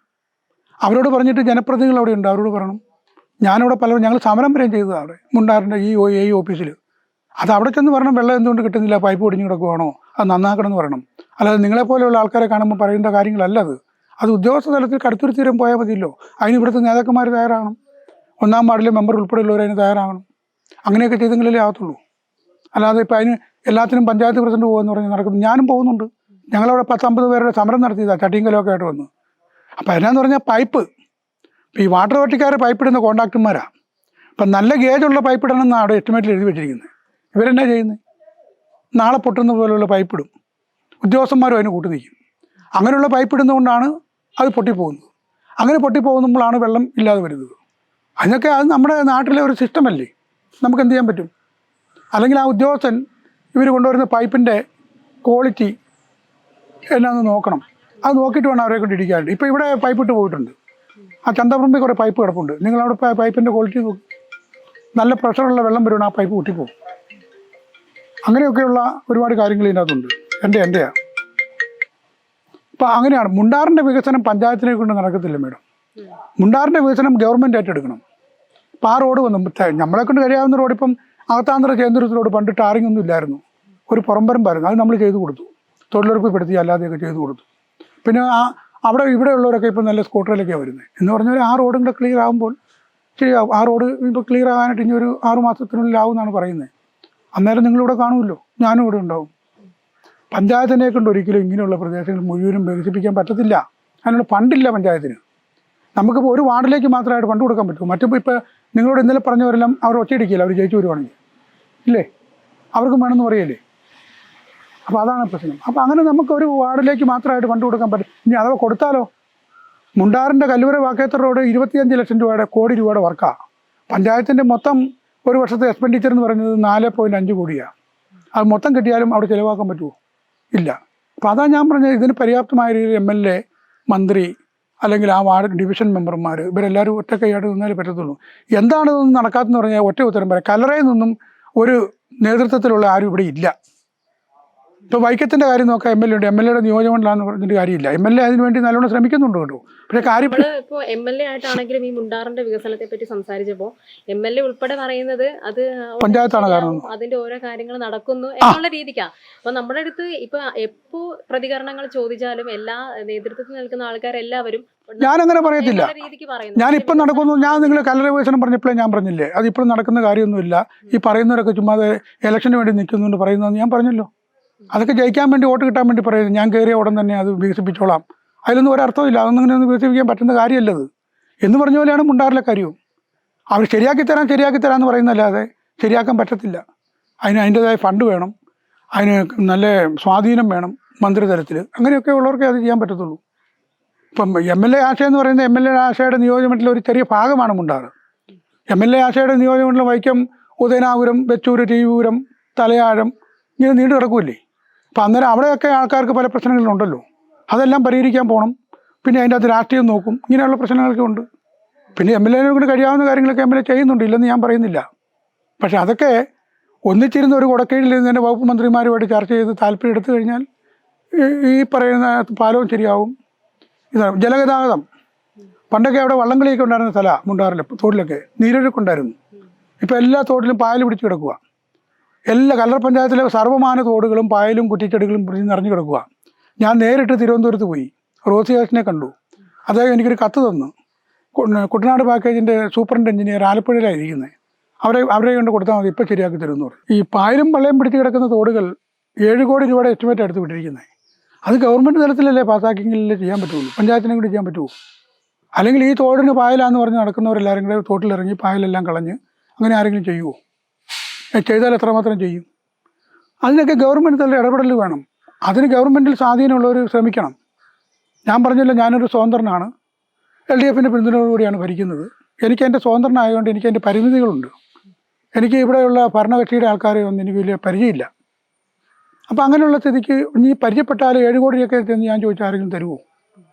അവരോട് പറഞ്ഞിട്ട് ജനപ്രതിനിധികൾ അവിടെ ഉണ്ട്, അവരോട് പറയണം. ഞാനവിടെ ഞങ്ങൾ സമരം വരെയും ചെയ്തതാണ് അവിടെ മുണ്ടാറിൻ്റെ AE ഓഫീസിൽ. അത് അവിടെ ചെന്ന് പറയണം, വെള്ളം എന്തുകൊണ്ട് കിട്ടുന്നില്ല, പൈപ്പ് ഒടിഞ്ഞു കിടക്കുവാണോ, അത് നന്നാക്കണം എന്ന് പറയണം. അല്ലാതെ നിങ്ങളെപ്പോലെയുള്ള ആൾക്കാരെ കാണുമ്പോൾ പറയേണ്ട കാര്യങ്ങളല്ല അത് ഉദ്യോഗസ്ഥ തലത്തിൽ കടുത്തുരുത്തീരം പോയാൽ മതിയല്ലോ. അതിന് ഇവിടുത്തെ നേതാക്കന്മാർ തയ്യാറാകണം. 1-ാം വാർഡിലെ മെമ്പർ ഉൾപ്പെടെയുള്ളവർ അതിന് തയ്യാറാകണം. അങ്ങനെയൊക്കെ ചെയ്തെങ്കിലേ ആകത്തുള്ളൂ. അല്ലാതെ ഇപ്പോൾ അതിന് എല്ലാത്തിനും പഞ്ചായത്ത് പ്രസിഡന്റ് പോകുമെന്ന് പറഞ്ഞ് നടക്കുന്നു. ഞാനും പോകുന്നുണ്ട്. ഞങ്ങളവിടെ 10-50 പേരുടെ സമരം നടത്തിയതാണ്, ചട്ടിയും കലമൊക്കെ ആയിട്ട് വന്ന്. അപ്പോൾ അതിനാന്ന് പറഞ്ഞാൽ പൈപ്പ്, ഇപ്പോൾ ഈ വാട്ടർ അതോറിറ്റിക്കാരെ പൈപ്പിടുന്ന കോൺട്രാക്ടർമാരാണ്. അപ്പം നല്ല ഗേജുള്ള പൈപ്പ് ഇടണമെന്നാണ് അവിടെ എസ്റ്റിമേറ്റിൽ എഴുതി വെച്ചിരിക്കുന്നത്. ഇവരെന്നാ ചെയ്യുന്നത്? നാളെ പൊട്ടുന്ന പോലെയുള്ള പൈപ്പിടും. ഉദ്യോഗസ്ഥന്മാരും അതിന് കൂട്ടു നിൽക്കും. അങ്ങനെയുള്ള പൈപ്പ് ഇടുന്നതുകൊണ്ടാണ് അത് പൊട്ടിപ്പോകുന്നത്. അങ്ങനെ പൊട്ടിപ്പോകുമ്പോഴാണ് വെള്ളം ഇല്ലാതെ വരുന്നത്. അതിനൊക്കെ അത് നമ്മുടെ നാട്ടിലെ ഒരു സിസ്റ്റമല്ലേ, നമുക്ക് എന്ത് ചെയ്യാൻ പറ്റും? അല്ലെങ്കിൽ ആ ഉദ്യോഗസ്ഥൻ ഇവർ കൊണ്ടുവരുന്ന പൈപ്പിൻ്റെ ക്വാളിറ്റി എന്നാന്ന് നോക്കണം. അത് നോക്കിയിട്ട് വേണം അവരെ കൊണ്ട് ഇടിക്കാറുണ്ട്. ഇപ്പോൾ ഇവിടെ പൈപ്പ് ഇട്ട് പോയിട്ടുണ്ട്, ആ ചന്തപ്പറമ്പിൽ കുറേ പൈപ്പ് കിടപ്പുണ്ട്. നിങ്ങളവിടെ പൈപ്പിൻ്റെ ക്വാളിറ്റി നോക്കി, നല്ല പ്രഷറുള്ള വെള്ളം വരുവാണ്, ആ പൈപ്പ് പൊട്ടിപ്പോകും. അങ്ങനെയൊക്കെയുള്ള ഒരുപാട് കാര്യങ്ങൾ ഇതിനകത്തുണ്ട്. എൻ്റെയാണ്. അപ്പോൾ അങ്ങനെയാണ്. മുണ്ടാറിൻ്റെ വികസനം പഞ്ചായത്തിനെ കൊണ്ട് നടക്കത്തില്ല മേഡം. മുണ്ടാറിൻ്റെ വികസനം ഗവൺമെൻറ് ഏറ്റെടുക്കണം. ഇപ്പോൾ ആ റോഡ് വന്നു, നമ്മളെ കൊണ്ട് കഴിയാവുന്ന റോഡ്, ഇപ്പം അകത്താന്തര കേന്ദ്രത്തിൽ റോഡ് പണ്ട് ടാറിംഗ് ഒന്നും ഇല്ലായിരുന്നു, ഒരു പുറംപരമ്പായിരുന്നു. അത് നമ്മൾ ചെയ്തു കൊടുത്തു, തൊഴിലുറപ്പ് പെടുത്തി അല്ലാതെയൊക്കെ ചെയ്തു കൊടുത്തു. പിന്നെ ഇവിടെ ഉള്ളവരൊക്കെ ഇപ്പോൾ നല്ല സ്കൂട്ടറിലൊക്കെയാണ് വരുന്നത്. എന്ന് പറഞ്ഞാൽ ആ റോഡും കൂടെ ക്ലിയർ ആകുമ്പോൾ ശരിയാവും. ആ റോഡ് ഇപ്പോൾ ക്ലിയർ ആകാനായിട്ട് ഇനി ഒരു 6 മാസത്തിനുള്ളിലാവും എന്നാണ് പറയുന്നത്. അന്നേരം നിങ്ങളിവിടെ കാണുമല്ലോ, ഞാനും ഇവിടെ ഉണ്ടാവും. പഞ്ചായത്തിനെ കൊണ്ട് ഒരിക്കലും ഇങ്ങനെയുള്ള പ്രദേശങ്ങൾ മുഴുവനും വികസിപ്പിക്കാൻ പറ്റത്തില്ല. അതിനുള്ള ഫണ്ടില്ല പഞ്ചായത്തിന്. നമുക്കിപ്പോൾ ഒരു വാർഡിലേക്ക് മാത്രമായിട്ട് ഫണ്ട് കൊടുക്കാൻ പറ്റും. മറ്റിപ്പോൾ ഇപ്പോൾ നിങ്ങളോട് ഇന്നലെ പറഞ്ഞവരെല്ലാം അവർ ഒറ്റയടിക്കില്ല, അവർ ജയിച്ചു വരുവാണെങ്കിൽ ഇല്ലേ, അവർക്കും വേണമെന്ന് പറയല്ലേ. അപ്പോൾ അതാണ് പ്രശ്നം. അപ്പോൾ അങ്ങനെ നമുക്ക് ഒരു വാർഡിലേക്ക് മാത്രമായിട്ട് ഫണ്ട് കൊടുക്കാൻ പറ്റും. ഇനി അഥവാ കൊടുത്താലോ, മുണ്ടാറിൻ്റെ കല്ലുവര വാക്കേത്തർ റോഡ് 25 ലക്ഷം കോടി രൂപയുടെ വർക്കാണ്. പഞ്ചായത്തിൻ്റെ മൊത്തം ഒരു വർഷത്തെ എക്സ്പെൻഡിച്ചർ എന്ന് പറയുന്നത് 4.5 കോടിയാണ്. അത് മൊത്തം കിട്ടിയാലും അവിടെ ചിലവാക്കാൻ പറ്റുമോ? ഇല്ല. അപ്പോൾ അതാണ് ഞാൻ പറഞ്ഞത്, ഇതിന് പര്യാപ്തമായ രീതിയിൽ MLA, മന്ത്രി, അല്ലെങ്കിൽ ആ വാർഡ് ഡിവിഷൻ മെമ്പർമാർ, ഇവരെല്ലാവരും ഒറ്റക്കൈയായിട്ട് നിന്നാലേ പറ്റത്തുള്ളൂ. എന്താണ് ഇതൊന്നും നടക്കാത്തെന്ന് പറഞ്ഞാൽ ഒറ്റ ഉത്തരം പറയാം, കല്ലറയിൽ നിന്നും ഒരു നേതൃത്വത്തിലുള്ള ആരും ഇവിടെ ഇല്ല. ഇപ്പോൾ വൈക്കത്തിൻ്റെ കാര്യം നോക്കാം, MLA ഉണ്ട്, MLAയുടെ നിയോജകമണ്ഡലമാണെന്ന് പറഞ്ഞിട്ട് കാര്യമില്ല. MLA അതിന് വേണ്ടി നല്ലോണം ശ്രമിക്കുന്നുണ്ട് കേട്ടോ. പക്ഷേ കാര്യം ഇപ്പോൾ MLA ആയിട്ടാണെങ്കിലും ഈ മുണ്ടാറിന്റെ വികസനത്തെ പറ്റി സംസാരിച്ചപ്പോൾ MLA ഉൾപ്പെടെ പറയുന്നത് അത് പഞ്ചായത്താണ് കാരണം, അതിന്റെ ഓരോ കാര്യങ്ങൾ നടക്കുന്നു എന്നുള്ള രീതിക്കാണ്. അപ്പൊ നമ്മുടെ അടുത്ത് എപ്പോ പ്രതികരണങ്ങൾ ചോദിച്ചാലും എല്ലാ നേതൃത്വത്തിൽ നിൽക്കുന്ന ആൾക്കാരെല്ലാവരും ഞാനങ്ങനെ പറയത്തില്ല. ഞാനിപ്പം നടക്കുന്നു, ഞാൻ നിങ്ങൾ കല്ലറ വികസനം പറഞ്ഞപ്പോഴേ ഞാൻ പറഞ്ഞില്ലേ, അതിപ്പോഴും നടക്കുന്ന കാര്യമൊന്നുമില്ല. ഈ പറയുന്നവരൊക്കെ ചുമ്മാതെ ഇലക്ഷന് വേണ്ടി നിൽക്കുന്നുണ്ട് പറയുന്നതെന്ന് ഞാൻ പറഞ്ഞല്ലോ. അതൊക്കെ ജയിക്കാൻ വേണ്ടി, വോട്ട് കിട്ടാൻ വേണ്ടി പറയുന്നത്. ഞാൻ കയറിയ ഉടൻ തന്നെ അത് വികസിപ്പിച്ചോളാം, അതിലൊന്നും ഒരർത്ഥമില്ല. അതൊന്നും അങ്ങനെ ഒന്നും വികസിപ്പിക്കാൻ പറ്റുന്ന കാര്യമല്ലത് എന്ന് പറഞ്ഞ പോലെയാണ് മുണ്ടാറിലെ കാര്യവും. അവർ ശരിയാക്കി തരാമെന്ന് പറയുന്നതല്ലാതെ ശരിയാക്കാൻ പറ്റത്തില്ല. അതിൻ്റെതായ ഫണ്ട് വേണം, അതിന് നല്ല സ്വാധീനം വേണം മന്ത്രിതലത്തിൽ. അങ്ങനെയൊക്കെ ഉള്ളവർക്കേ അത് ചെയ്യാൻ പറ്റത്തുള്ളൂ. ഇപ്പം MLA ആശയം എന്ന് പറയുന്നത് MLA ആശയുടെ നിയോജകമണ്ഡലം ഒരു ചെറിയ ഭാഗമാണ് മുണ്ടാറ്. MLA ആശയുടെ നിയോജകമണ്ഡലം വൈക്കം, ഉദയനാപുരം, വെച്ചൂര്, ടിയൂരം, തലയാഴം ഇങ്ങനെ നീണ്ടു കിടക്കുമല്ലേ. അപ്പം അന്നേരം അവിടെയൊക്കെ ആൾക്കാർക്ക് പല പ്രശ്നങ്ങളുണ്ടല്ലോ, അതെല്ലാം പരിഹരിക്കാൻ പോകണം. പിന്നെ അതിൻ്റെ അകത്ത് രാഷ്ട്രീയം നോക്കും, ഇങ്ങനെയുള്ള പ്രശ്നങ്ങളൊക്കെ ഉണ്ട്. പിന്നെ MLA കൊണ്ട് കഴിയാവുന്ന കാര്യങ്ങളൊക്കെ MLA ചെയ്യുന്നുണ്ട്, ഇല്ലെന്ന് ഞാൻ പറയുന്നില്ല. പക്ഷെ അതൊക്കെ ഒന്നിച്ചിരുന്ന് ഒരു കുടക്കീഴിൽ ഇരുന്ന് വകുപ്പ് മന്ത്രിമാരുമായിട്ട് ചർച്ച ചെയ്ത് താല്പര്യം എടുത്തു കഴിഞ്ഞാൽ ഈ പറയുന്ന പാലവും ശരിയാവും. ഇതാണ് ജലഗതാഗതം. പണ്ടൊക്കെ അവിടെ വള്ളംകളിയൊക്കെ ഉണ്ടായിരുന്ന സ്ഥലമാണ് മുണ്ടാറിലെ തോട്ടിലൊക്കെ, നീരൊഴുക്കുണ്ടായിരുന്നു. ഇപ്പോൾ എല്ലാ തോട്ടിലും പായൽ പിടിച്ച് കിടക്കുക. എല്ലാ കല്ലറ പഞ്ചായത്തിലെ സർവ്വമാന തോടുകളും പായലും കുറ്റിച്ചെടികളും നിറഞ്ഞു കിടക്കുക. ഞാൻ നേരിട്ട് തിരുവനന്തപുരത്ത് പോയി റോസി ഹേഴ്സിനെ കണ്ടു. അദ്ദേഹം എനിക്കൊരു കത്ത് തന്നു. കുട്ടനാട് പാക്കേജിൻ്റെ സൂപ്രണ്ട് എഞ്ചിനീയർ ആലപ്പുഴയിലാണ് ഇരിക്കുന്നത്. അവരെ കൊണ്ട് കൊടുത്താൽ മതി, ഇപ്പം ശരിയാക്കി തരുമെന്ന് പറയും. ഈ പായലും വള്ളയും പിടിച്ച് കിടക്കുന്ന തോടുകൾ 7 കോടി രൂപയുടെ എസ്റ്റിമേറ്റ് എടുത്ത് വിട്ടിരിക്കുന്നത്. അത് ഗവൺമെൻറ് തലത്തിലല്ലേ പാസ്സാക്കിയെങ്കിലല്ലേ ചെയ്യാൻ പറ്റുള്ളൂ, പഞ്ചായത്തിനെ കൂടി ചെയ്യാൻ പറ്റുമോ? അല്ലെങ്കിൽ ഈ തോടിന് പായലാന്ന് പറഞ്ഞ് നടക്കുന്നവരെല്ലാവരും കൂടെ തോട്ടിലിറങ്ങി പായലെല്ലാം കളഞ്ഞ് അങ്ങനെ ആരെങ്കിലും ചെയ്യുമോ? ചെയ്താൽ എത്രമാത്രം ചെയ്യും? അതിനൊക്കെ ഗവൺമെൻറ് തല ഇടപെടൽ വേണം. അതിന് ഗവൺമെൻറ്റിൽ സ്വാധീനമുള്ളവർ ശ്രമിക്കണം. ഞാൻ പറഞ്ഞല്ലോ, ഞാനൊരു സ്വതന്ത്രനാണ്, LDFിൻ്റെ പിന്തുണയോടുകൂടിയാണ് ഭരിക്കുന്നത്. എനിക്ക് എൻ്റെ സ്വതന്ത്രനായതുകൊണ്ട് എനിക്ക് എൻ്റെ പരിമിതികളുണ്ട്. എനിക്ക് ഇവിടെയുള്ള ഭരണകക്ഷിയുടെ ആൾക്കാരെ ഒന്നും എനിക്ക് വലിയ പരിചയമില്ല. അപ്പോൾ അങ്ങനെയുള്ള സ്ഥിതിക്ക് ഇനി പരിചയപ്പെട്ടാൽ 7 കോടിയൊക്കെ എന്ന് ഞാൻ ചോദിച്ചാൽ ആരെങ്കിലും തരുമോ?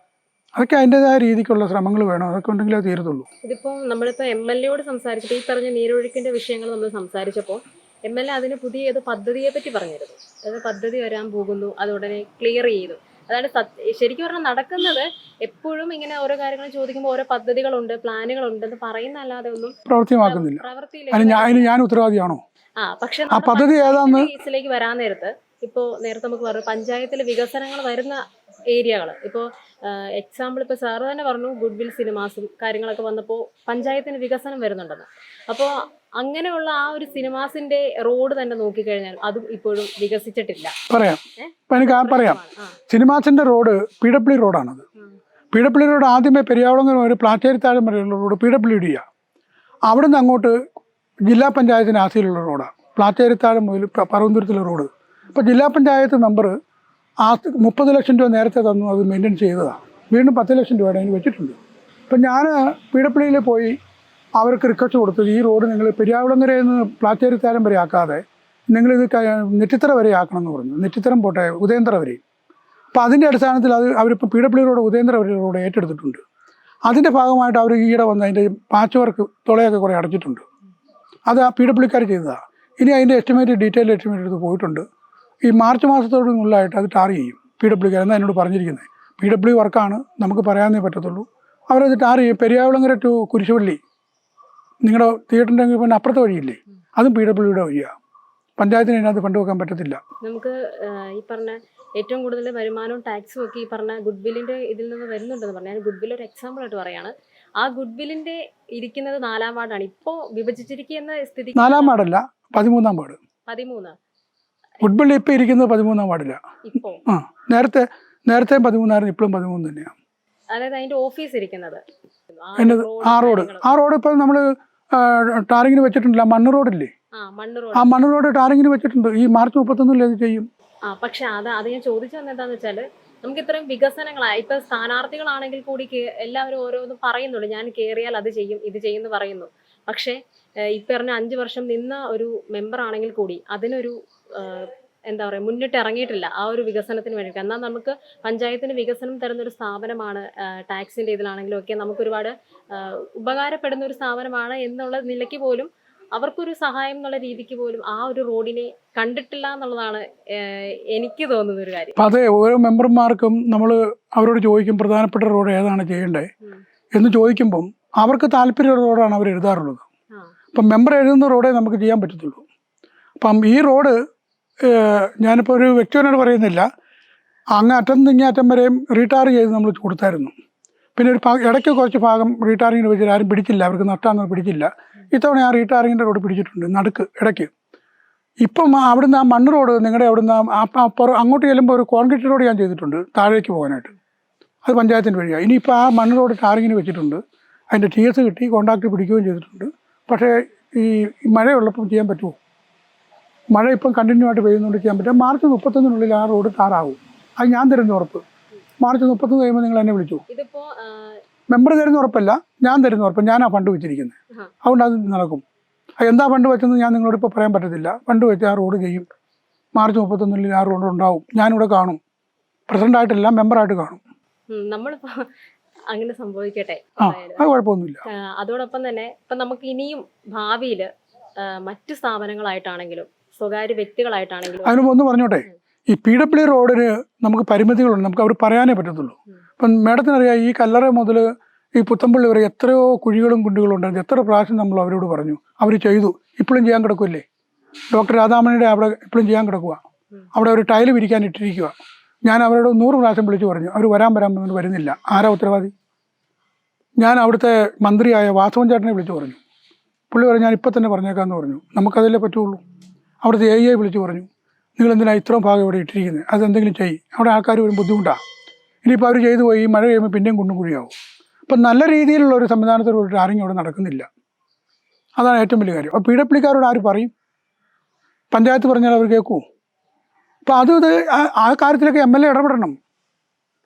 അതൊക്കെ അതിൻ്റെതായ രീതിക്കുള്ള ശ്രമങ്ങൾ വേണം. അതൊക്കെ ഉണ്ടെങ്കിലേ അത് തീരത്തുള്ളൂ. ഇതിപ്പോൾ നമ്മളിപ്പോൾ MLAയോട് സംസാരിച്ചപ്പോൾ ഈ പറഞ്ഞ നീരൊഴുക്കിൻ്റെ വിഷയങ്ങൾ നമ്മൾ സംസാരിച്ചപ്പോൾ MLA അതിന് പുതിയ ഏത് പദ്ധതിയെ പറ്റി പറഞ്ഞിരുന്നു. അതായത് പദ്ധതി വരാൻ പോകുന്നു, അത് ഉടനെ ക്ലിയർ ചെയ്തു. അതാണ് ശരിക്കും പറഞ്ഞാൽ നടക്കുന്നത്. എപ്പോഴും ഇങ്ങനെ ഓരോ കാര്യങ്ങൾ ചോദിക്കുമ്പോൾ ഓരോ പദ്ധതികളുണ്ട്, പ്ലാനുകളുണ്ടെന്ന് പറയുന്നല്ലാതെ ഒന്നും പ്രവർത്തിയാക്കുന്നില്ല. അതിന് ഞാൻ ഉത്തരവാദിയാണോ? പക്ഷെ ആ പദ്ധതി ഏതാന്ന് കേസിലേക്ക് വരാൻ നേരത്ത് ഇപ്പോൾ നേരത്തെ നമുക്ക് പറഞ്ഞു പഞ്ചായത്തിൽ വികസനങ്ങൾ വരുന്ന ഏരിയകൾ. ഇപ്പോൾ എക്സാമ്പിൾ ഇപ്പോൾ സാറ് തന്നെ പറഞ്ഞു ഗുഡ്വിൽ സിനിമാസും കാര്യങ്ങളൊക്കെ വന്നപ്പോൾ പഞ്ചായത്തിന് വികസനം വരുന്നുണ്ടെന്ന്. അപ്പോൾ അങ്ങനെയുള്ള ആ ഒരു സിനിമാസിന്റെ റോഡ് തന്നെ നോക്കിക്കഴിഞ്ഞാൽ അതും ഇപ്പോഴും വികസിച്ചിട്ടില്ല. പറയാം. സിനിമാസിന്റെ റോഡ് PW റോഡാണത്. PW റോഡ് ആദ്യമേ പെരിയാവളങ്ങര ഒരു പ്ലാറ്റേരിത്താഴം വരെയുള്ള റോഡ് PWD. അവിടുന്ന് അങ്ങോട്ട് ജില്ലാ പഞ്ചായത്തിന് ആസിയിലുള്ള റോഡാണ്. പ്ലാറ്റേരിത്താഴം മുതൽ പറവന്തപുരത്തിലെ റോഡ്. അപ്പോൾ ജില്ലാ പഞ്ചായത്ത് മെമ്പർ 30 ലക്ഷം രൂപ നേരത്തെ തന്നു, അത് മെയിൻറ്റെയിൻ ചെയ്തതാണ്. വീണ്ടും 10 ലക്ഷം രൂപയുടെ അതിന് വെച്ചിട്ടുണ്ട്. അപ്പം ഞാൻ PWയിൽ പോയി അവർക്ക് റിക്വസ്റ്റ് കൊടുത്തു, ഈ റോഡ് നിങ്ങൾ പെരിയാകുളങ്ങരയിൽ നിന്ന് പ്ലാച്ചേരിത്താരം വരെ ആക്കാതെ നിങ്ങളിത് നെറ്റിത്തറ വരെ ആക്കണം എന്ന് പറഞ്ഞു. നെറ്റിത്തരം പോട്ടെ, ഉദയന്തറ വരെ. അപ്പോൾ അതിൻ്റെ അടിസ്ഥാനത്തിൽ അവരിപ്പോൾ PW റോഡ് ഉദയന്തറ വരെ റോഡ് ഏറ്റെടുത്തിട്ടുണ്ട്. അതിൻ്റെ ഭാഗമായിട്ട് അവർ ഈയിടെ വന്ന് അതിൻ്റെ പാച്ച് വർക്ക് തുളയൊക്കെ കുറേ അടച്ചിട്ടുണ്ട്. അത് PWക്കാർ ചെയ്തതാണ്. ഇനി അതിൻ്റെ ഡീറ്റെയിൽ എസ്റ്റിമേറ്റ് എടുത്ത് പോയിട്ടുണ്ട്. ഈ മാർച്ച് മാസത്തോടുള്ളിലായിട്ട് അത് ടാർ ചെയ്യും PWക്കാർ എന്നാണ് എന്നോട് പറഞ്ഞിരിക്കുന്നത്. PW വർക്കാണ്, നമുക്ക് പറയാനേ പറ്റത്തുള്ളൂ. അവരത് ടാർ ചെയ്യും. പെരിയാകുളങ്ങര ടു കുരിശുപള്ളി നിങ്ങളുടെ തിയേറ്ററിൻ്റെ പിന്നെ അപ്പുറത്തെ വഴിയില്ലേ, അതും PWയുടെ വഴിയാണ്. പഞ്ചായത്തിന് അതിനകത്ത് ഫണ്ട് വെക്കാൻ പറ്റത്തില്ല. നമുക്ക് ഈ പറഞ്ഞ ഏറ്റവും കൂടുതൽ വരുമാനവും ടാക്സും ഒക്കെ ഈ പറഞ്ഞ ഗുഡ് വില്ലിന്റെ ഇതിൽ നിന്ന് വരുന്നുണ്ടെന്ന് പറഞ്ഞാൽ ഗുഡ് വിൽ ഒരു എക്സാമ്പിൾ ആയിട്ട് പറയാണ്. ആ ഗുഡ് വില്ലിന്റെ ഇരിക്കുന്നത് 4-ാം വാർഡാണ്. ഇപ്പോൾ വിഭജിച്ചിരിക്കുന്ന സ്ഥിതി 4-ാം വാർഡല്ല, 13-ാം വാർഡ്. 13. ഗുഡ് വിൽ ഇപ്പോൾ ഇരിക്കുന്നത് 13-ാം വാർഡിലാണ്. ഇപ്പോൾ നേരത്തെ 13 ഇപ്പോഴും 13 തന്നെയാണ്. അതായത് അതിന്റെ ഓഫീസ് ഇരിക്കുന്നത് ആ റോഡ് ഇപ്പോൾ നമ്മൾ ടാറിങ്ങിന് വെച്ചിട്ടുണ്ടല്ലോ, മണ്ണ് റോഡില്ലേ, ആ മണ്ണ് റോഡ് ടാറിങ്ങിന് വെച്ചിട്ടുണ്ട്. ഈ മാർച്ച് 31 അത് ചെയ്യും. പക്ഷെ അത് ഞാൻ ചോദിച്ചു വന്നെന്താന്ന് വെച്ചാല്, നമുക്ക് ഇത്രയും വികസനങ്ങളായി ഇപ്പൊ സ്ഥാനാർത്ഥികളാണെങ്കിൽ കൂടി എല്ലാവരും ഓരോന്നും പറയുന്നുണ്ട്, ഞാൻ കയറിയാൽ അത് ചെയ്യും ഇത് ചെയ്യുമെന്ന് പറയുന്നു. പക്ഷെ ഈ പറഞ്ഞ 5 വർഷം നിന്ന ഒരു മെമ്പർ ആണെങ്കിൽ കൂടി അതിനൊരു എന്താ പറയുക മുന്നിട്ട് ഇറങ്ങിയിട്ടില്ല ആ ഒരു വികസനത്തിന് വേണ്ടിയിട്ട്. എന്നാൽ നമുക്ക് പഞ്ചായത്തിന് വികസനം തരുന്നൊരു സ്ഥാപനമാണ്, ടാക്സിൻ്റെ ഇതിലാണെങ്കിലും ഒക്കെ നമുക്ക് ഒരുപാട് ഉപകാരപ്പെടുന്ന ഒരു സ്ഥാപനമാണ് എന്നുള്ള നിലയ്ക്ക് പോലും അവർക്കൊരു സഹായം എന്നുള്ള രീതിക്ക് പോലും ആ ഒരു റോഡിനെ കണ്ടിട്ടില്ല എന്നുള്ളതാണ് എനിക്ക് തോന്നുന്ന ഒരു കാര്യം. അതെ, ഓരോ മെമ്പർമാർക്കും നമ്മൾ അവരോട് ചോദിക്കും പ്രധാനപ്പെട്ട റോഡ് ഏതാണ് ചെയ്യേണ്ടത് എന്ന് ചോദിക്കുമ്പം അവർക്ക് താല്പര്യമുള്ള റോഡാണ് അവർ എഴുതാറുള്ളത്. അപ്പം മെമ്പർ എഴുതുന്ന റോഡേ നമുക്ക് ചെയ്യാൻ പറ്റത്തുള്ളൂ. അപ്പം ഈ റോഡ് ഞാനിപ്പോൾ ഒരു വ്യക്തിയോട് പറയുന്നില്ല, അങ്ങ് അറ്റം നിന്ന് ഇങ്ങേ അറ്റം വരെയും റീടാർ ചെയ്ത് നമ്മൾ കൊടുത്തായിരുന്നു. പിന്നെ ഒരു ഇടയ്ക്ക് കുറച്ച് ഭാഗം റീടാറിങ്ങിന് വെച്ചിട്ട് ആരും പിടിച്ചില്ല, അവർക്ക് നഷ്ടമാണെന്ന് പിടിച്ചില്ല. ഇത്തവണ ആ റീടാറിങ്ങിൻ്റെ റോഡ് പിടിച്ചിട്ടുണ്ട് നടുക്ക് ഇടയ്ക്ക്. ഇപ്പം അവിടുന്ന് ആ മണ്ണ് റോഡ് നിങ്ങളുടെ അവിടുന്ന് അങ്ങോട്ട് ചെല്ലുമ്പോൾ ഒരു കോൺക്രീറ്റ് റോഡ് ഞാൻ ചെയ്തിട്ടുണ്ട് താഴേക്ക് പോകാനായിട്ട്, അത് പഞ്ചായത്തിൻ്റെ വഴിയാണ്. ഇനിയിപ്പോൾ ആ മണ്ണ് റോഡ് ടാറിങ്ങിന് വെച്ചിട്ടുണ്ട്, അതിൻ്റെ TS കിട്ടി, കോൺട്രാക്ട് പിടിക്കുകയും ചെയ്തിട്ടുണ്ട്. പക്ഷേ ഈ മഴയുള്ളപ്പം ചെയ്യാൻ പറ്റുമോ? മഴ ഇപ്പം കണ്ടിന്യൂ ആയിട്ട് പെയ്യുന്നതുകൊണ്ട് ചെയ്യാൻ പറ്റും. മാർച്ച് 31 ആ റോഡ് ടാറാവും, അത് ഞാൻ തരുന്ന ഉറപ്പ്. മാർച്ച് 31 കഴിയുമ്പോൾ നിങ്ങൾ എന്നെ വിളിച്ചു. മെമ്പർ തരുന്ന ഉറപ്പല്ല, ഞാൻ തരുന്ന ഉറപ്പ്. ഞാനാ ഫണ്ട് വെച്ചിരിക്കുന്നത്, അതുകൊണ്ട് അത് നടക്കും. എന്താ ഫണ്ട് വെച്ചെന്ന് ഞാൻ നിങ്ങളോട് ഇപ്പോൾ പറയാൻ പറ്റത്തില്ല. ഫണ്ട് വെച്ച് ആ റോഡ് ചെയ്യും. മാർച്ച് 31 ആ റോഡ് ഉണ്ടാവും. ഞാനിവിടെ കാണും, പ്രസിഡൻ്റായിട്ടല്ല മെമ്പറായിട്ട് കാണും. നമ്മളിപ്പോൾ അങ്ങനെ സംഭവിക്കട്ടെ, അത് കുഴപ്പമൊന്നുമില്ല. അതോടൊപ്പം തന്നെ ഇപ്പം നമുക്ക് ഇനിയും ഭാവിയിൽ മറ്റ് സ്ഥാപനങ്ങളായിട്ടാണെങ്കിലും സ്വകാര്യ വ്യക്തികളായിട്ടാണെങ്കിലും അതിന് ഒന്ന് പറഞ്ഞോട്ടെ, ഈ PW റോഡിന് നമുക്ക് പരിമിതികളുണ്ട്, നമുക്ക് അവർ പറയാനേ പറ്റത്തുള്ളൂ. ഇപ്പം മേഡത്തിനറിയാം, ഈ കല്ലറ മുതൽ ഈ പുത്തമ്പള്ളി വരെ എത്രയോ കുഴികളും കുണ്ടുകളും ഉണ്ടായിരുന്നു. എത്ര പ്രാവശ്യം നമ്മൾ അവരോട് പറഞ്ഞു, അവർ ചെയ്തു. ഇപ്പോഴും ചെയ്യാൻ കിടക്കുമല്ലേ, ഡോക്ടർ രാധാമണിയുടെ അവിടെ ഇപ്പോഴും ചെയ്യാൻ കിടക്കുക. അവിടെ ഒരു ടൈല് വിരിക്കാൻ ഇട്ടിരിക്കുക. ഞാൻ അവരോട് 100 പ്രാവശ്യം വിളിച്ചു പറഞ്ഞു, അവർ വരാൻ പറഞ്ഞിട്ട് വരുന്നില്ല. ആരാ ഉത്തരവാദി? ഞാൻ അവിടുത്തെ മന്ത്രിയായ വാസവൻ ചേട്ടനെ വിളിച്ചു പറഞ്ഞു. പുള്ളി പറഞ്ഞു ഞാൻ ഇപ്പം തന്നെ പറഞ്ഞേക്കാമെന്ന് പറഞ്ഞു. നമുക്കതല്ലേ പറ്റുള്ളൂ. അവിടുത്തെ AE വിളിച്ചു പറഞ്ഞു, നിങ്ങൾ എന്തിനാണ് ഇത്രയും ഭാഗം ഇവിടെ ഇട്ടിരിക്കുന്നത്, അതെന്തെങ്കിലും ചെയ്യും. അവിടെ ആൾക്കാർ വരും, ബുദ്ധിമുട്ടാണ്. ഇനിയിപ്പോൾ അവർ ചെയ്തു പോയി, മഴ കഴിയുമ്പോൾ പിന്നെയും കുണ്ടും കുഴിയാവും. അപ്പം നല്ല രീതിയിലുള്ള ഒരു സംവിധാനത്തോട് ആരെങ്കിലും അവിടെ നടക്കുന്നില്ല. അതാണ് ഏറ്റവും വലിയ കാര്യം. അപ്പോൾ PWക്കാരോട് ആര് പറയും? പഞ്ചായത്ത് പറഞ്ഞാൽ അവർ കേൾക്കുമോ? അപ്പോൾ ആ കാര്യത്തിലൊക്കെ MLA ഇടപെടണം.